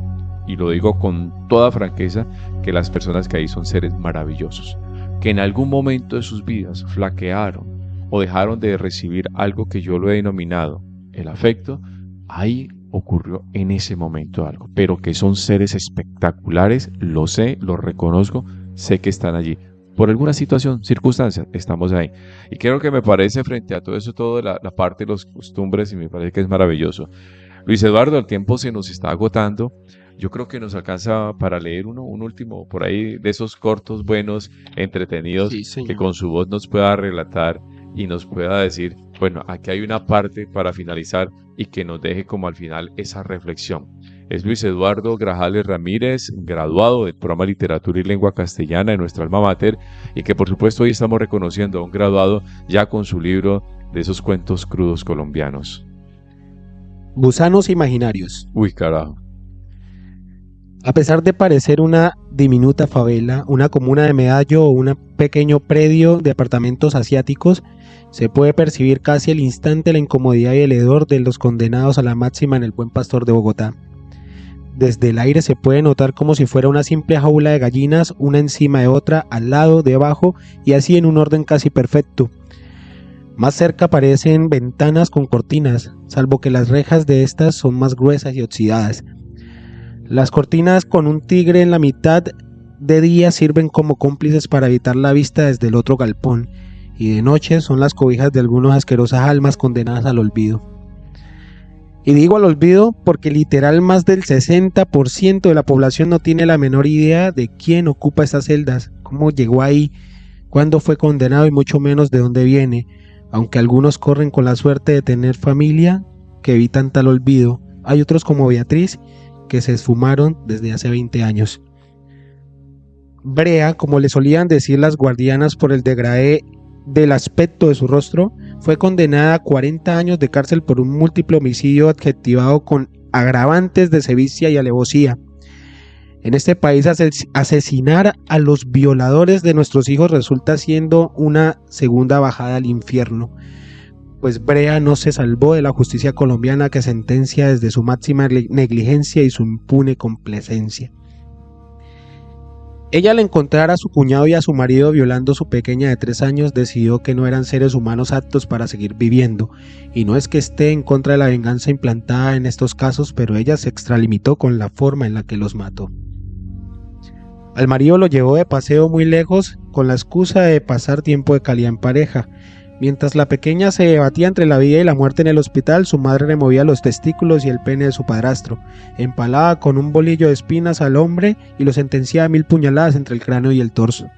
y lo digo con toda franqueza, que las personas que ahí son seres maravillosos, que en algún momento de sus vidas flaquearon o dejaron de recibir algo que yo lo he denominado el afecto. Ahí ocurrió en ese momento algo, pero que son seres espectaculares, lo sé, lo reconozco, sé que están allí. Por alguna situación, circunstancia, estamos ahí. Y creo que me parece, frente a todo eso, toda la parte de las costumbres, y me parece que es maravilloso. Luis Eduardo, el tiempo se nos está agotando. Yo creo que nos alcanza para leer un último por ahí de esos cortos, buenos, entretenidos, sí, que con su voz nos pueda relatar y nos pueda decir, bueno, aquí hay una parte para finalizar y que nos deje como al final esa reflexión. Es Luis Eduardo Grajales Ramírez, graduado del programa Literatura y Lengua Castellana de nuestra alma mater, y que por supuesto hoy estamos reconociendo a un graduado ya con su libro de esos cuentos crudos colombianos. Gusanos imaginarios. Uy, carajo. A pesar de parecer una diminuta favela, una comuna de Medallo o un pequeño predio de apartamentos asiáticos, se puede percibir casi al instante la incomodidad y el hedor de los condenados a la máxima en el Buen Pastor de Bogotá. Desde el aire se puede notar como si fuera una simple jaula de gallinas, una encima de otra, al lado, debajo, y así en un orden casi perfecto. Más cerca aparecen ventanas con cortinas, salvo que las rejas de estas son más gruesas y oxidadas. Las cortinas con un tigre en la mitad de día sirven como cómplices para evitar la vista desde el otro galpón, y de noche son las cobijas de algunas asquerosas almas condenadas al olvido. Y digo al olvido porque literal más del 60% de la población no tiene la menor idea de quién ocupa estas celdas, cómo llegó ahí, cuándo fue condenado y mucho menos de dónde viene, aunque algunos corren con la suerte de tener familia que evitan tal olvido. Hay otros como Beatriz que se esfumaron desde hace 20 años. Brea, como le solían decir las guardianas por el degradé del aspecto de su rostro, fue condenada a 40 años de cárcel por un múltiple homicidio adjetivado con agravantes de sevicia y alevosía. En este país asesinar a los violadores de nuestros hijos resulta siendo una segunda bajada al infierno, pues Brea no se salvó de la justicia colombiana, que sentencia desde su máxima negligencia y su impune complacencia. Ella, al encontrar a su cuñado y a su marido violando a su pequeña de 3 años, decidió que no eran seres humanos aptos para seguir viviendo. Y no es que esté en contra de la venganza implantada en estos casos, pero ella se extralimitó con la forma en la que los mató. Al marido lo llevó de paseo muy lejos con la excusa de pasar tiempo de calidad en pareja. Mientras la pequeña se debatía entre la vida y la muerte en el hospital, su madre removía los testículos y el pene de su padrastro, empalaba con un bolillo de espinas al hombre y lo sentenciaba a 1000 puñaladas entre el cráneo y el torso.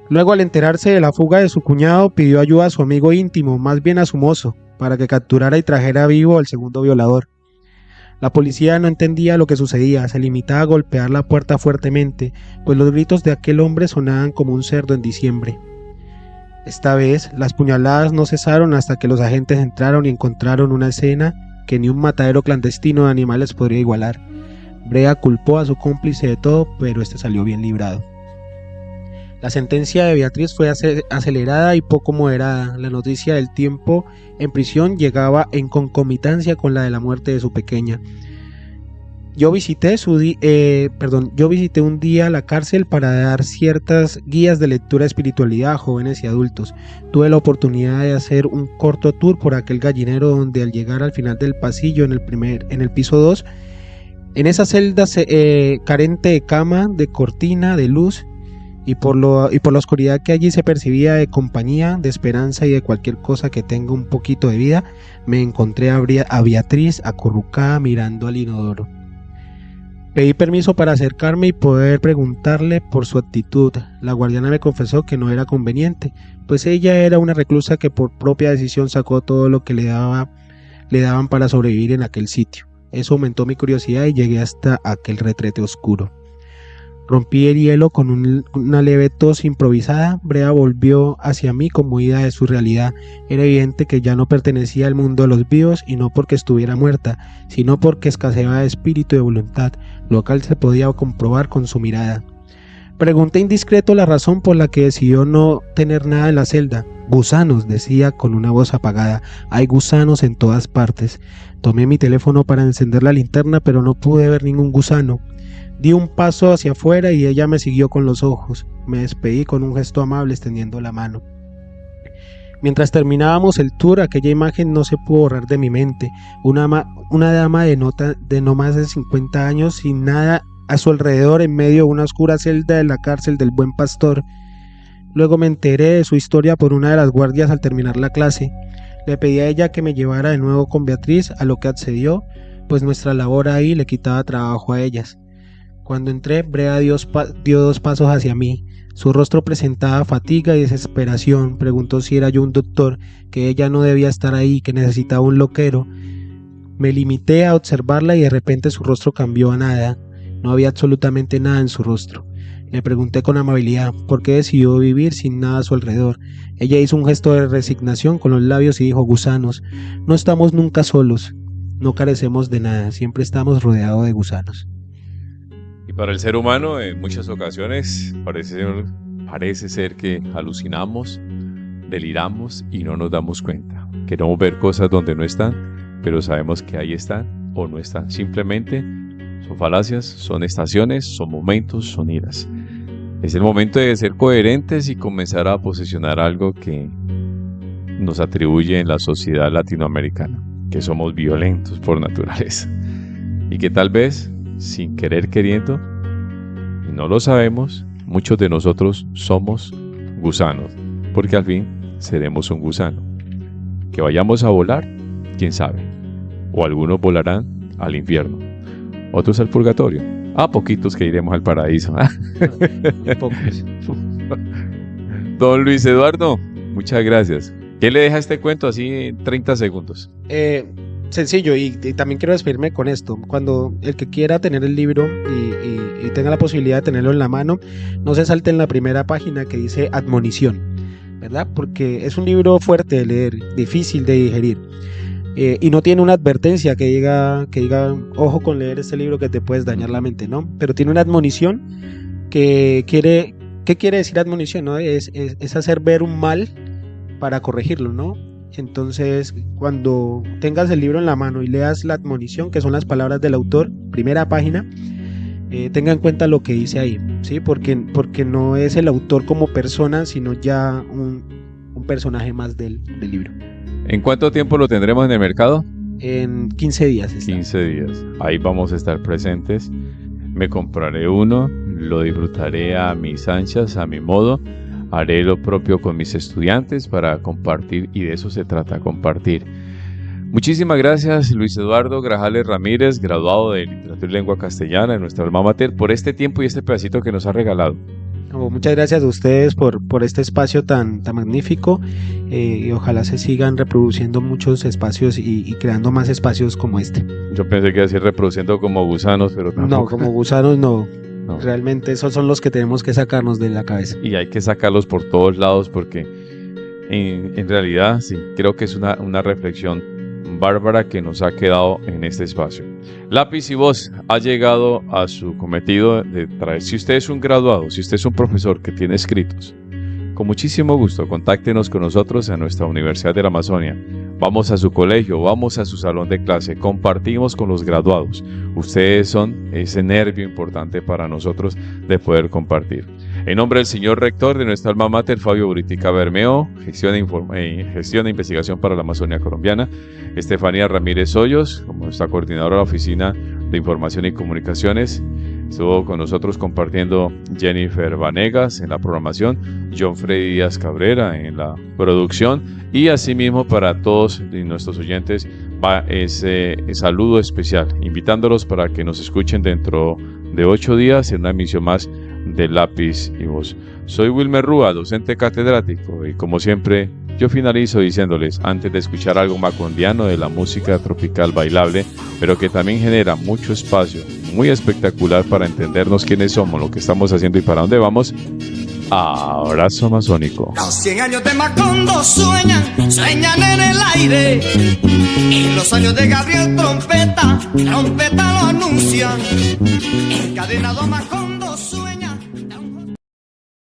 Luego, al enterarse de la fuga de su cuñado, pidió ayuda a su amigo íntimo, más bien a su mozo, para que capturara y trajera vivo al segundo violador. La policía no entendía lo que sucedía, se limitaba a golpear la puerta fuertemente, pues los gritos de aquel hombre sonaban como un cerdo en diciembre. Esta vez, las puñaladas no cesaron hasta que los agentes entraron y encontraron una escena que ni un matadero clandestino de animales podría igualar. Brea culpó a su cómplice de todo, pero este salió bien librado. La sentencia de Beatriz fue acelerada y poco moderada. La noticia del tiempo en prisión llegaba en concomitancia con la de la muerte de su pequeña. Yo visité un día la cárcel para dar ciertas guías de lectura de espiritualidad a jóvenes y adultos. Tuve la oportunidad de hacer un corto tour por aquel gallinero donde, al llegar al final del pasillo en el piso 2, en esa celda carente de cama, de cortina, de luz, y por la oscuridad que allí se percibía de compañía, de esperanza y de cualquier cosa que tenga un poquito de vida, me encontré a Beatriz acurrucada mirando al inodoro. Pedí permiso para acercarme y poder preguntarle por su actitud. La guardiana me confesó que no era conveniente, pues ella era una reclusa que por propia decisión sacó todo lo que le daban para sobrevivir en aquel sitio. Eso aumentó mi curiosidad y llegué hasta aquel retrete oscuro. Rompí el hielo con una leve tos improvisada. Brea volvió hacia mí como ida de su realidad. Era evidente que ya no pertenecía al mundo de los vivos, y no porque estuviera muerta, sino porque escaseaba de espíritu y de voluntad, lo cual se podía comprobar con su mirada. Pregunté indiscreto la razón por la que decidió no tener nada en la celda. Gusanos, decía con una voz apagada. Hay gusanos en todas partes. Tomé mi teléfono para encender la linterna, pero no pude ver ningún gusano. Di un paso hacia afuera y ella me siguió con los ojos. Me despedí con un gesto amable extendiendo la mano. Mientras terminábamos el tour, aquella imagen no se pudo borrar de mi mente. Una dama de no más de 50 años, sin nada a su alrededor, en medio de una oscura celda de la cárcel del Buen Pastor. Luego me enteré de su historia por una de las guardias al terminar la clase. Le pedí a ella que me llevara de nuevo con Beatriz, a lo que accedió, pues nuestra labor ahí le quitaba trabajo a ellas. Cuando entré, Brea dio 2 pasos hacia mí. Su rostro presentaba fatiga y desesperación. Preguntó si era yo un doctor, que ella no debía estar ahí, que necesitaba un loquero. Me limité a observarla y de repente su rostro cambió a nada. No había absolutamente nada en su rostro. Le pregunté con amabilidad por qué decidió vivir sin nada a su alrededor. Ella hizo un gesto de resignación con los labios y dijo: gusanos. No estamos nunca solos. No carecemos de nada. Siempre estamos rodeados de gusanos. Y para el ser humano, en muchas ocasiones parece ser que alucinamos, deliramos y no nos damos cuenta. Queremos ver cosas donde no están, pero sabemos que ahí están o no están. Simplemente son falacias, son estaciones, son momentos, son iras. Es el momento de ser coherentes y comenzar a posesionar algo que nos atribuye en la sociedad latinoamericana, que somos violentos por naturaleza y que tal vez, sin querer queriendo, y no lo sabemos, muchos de nosotros somos gusanos, porque al fin seremos un gusano. Que vayamos a volar, quién sabe, o algunos volarán al infierno, otros al purgatorio, poquitos que iremos al paraíso. Pocos. Don Luis Eduardo, muchas gracias. ¿Qué le deja este cuento así en 30 segundos? Sencillo, y también quiero despedirme con esto. Cuando el que quiera tener el libro y tenga la posibilidad de tenerlo en la mano, no se salte en la primera página que dice admonición, ¿verdad? Porque es un libro fuerte de leer, difícil de digerir, y no tiene una advertencia que diga ojo con leer este libro que te puedes dañar la mente, ¿no? Pero tiene una admonición ¿qué quiere decir admonición, no? Es hacer ver un mal para corregirlo, ¿no? Entonces, cuando tengas el libro en la mano y leas la admonición, que son las palabras del autor, primera página, tenga en cuenta lo que dice ahí, ¿sí? Porque no es el autor como persona, sino ya un personaje más del libro. ¿En cuánto tiempo lo tendremos en el mercado? En 15 días. 15 días. Ahí vamos a estar presentes. Me compraré uno, lo disfrutaré a mis anchas, a mi modo. Haré lo propio con mis estudiantes para compartir, y de eso se trata, compartir. Muchísimas gracias, Luis Eduardo Grajales Ramírez, graduado de Literatura y Lengua Castellana en nuestra alma mater, por este tiempo y este pedacito que nos ha regalado. Muchas gracias a ustedes por este espacio tan magnífico, y ojalá se sigan reproduciendo muchos espacios y creando más espacios como este. Yo pensé que iba a decir reproduciendo como gusanos, pero tampoco. No, como gusanos no. Realmente esos son los que tenemos que sacarnos de la cabeza. Y hay que sacarlos por todos lados porque en realidad sí, creo que es una reflexión bárbara que nos ha quedado en este espacio. Lápiz y Voz ha llegado a su cometido de traer. Si usted es un graduado, si usted es un profesor que tiene escritos, con muchísimo gusto contáctenos con nosotros en nuestra Universidad de la Amazonia. Vamos a su colegio, vamos a su salón de clase, compartimos con los graduados. Ustedes son ese nervio importante para nosotros de poder compartir. En nombre del señor rector de nuestra alma mater, Fabio Buritica Bermeo, gestión de investigación para la Amazonia colombiana, Estefanía Ramírez Hoyos, como nuestra coordinadora de la Oficina de Información y Comunicaciones, estuvo con nosotros compartiendo Jennifer Vanegas en la programación, John Freddy Díaz Cabrera en la producción, y asimismo para todos nuestros oyentes va ese saludo especial, invitándolos para que nos escuchen dentro de 8 días en una emisión más de Lápiz y Voz. Soy Wilmer Rúa, docente catedrático, y como siempre yo finalizo diciéndoles, antes de escuchar algo macondiano de la música tropical bailable, pero que también genera mucho espacio, muy espectacular para entendernos quiénes somos, lo que estamos haciendo y para dónde vamos, abrazo amazónico. Los 100 años de Macondo sueñan en el aire, y los años de Gabriel Trompeta lo anuncian, encadenado a Macondo sueñan.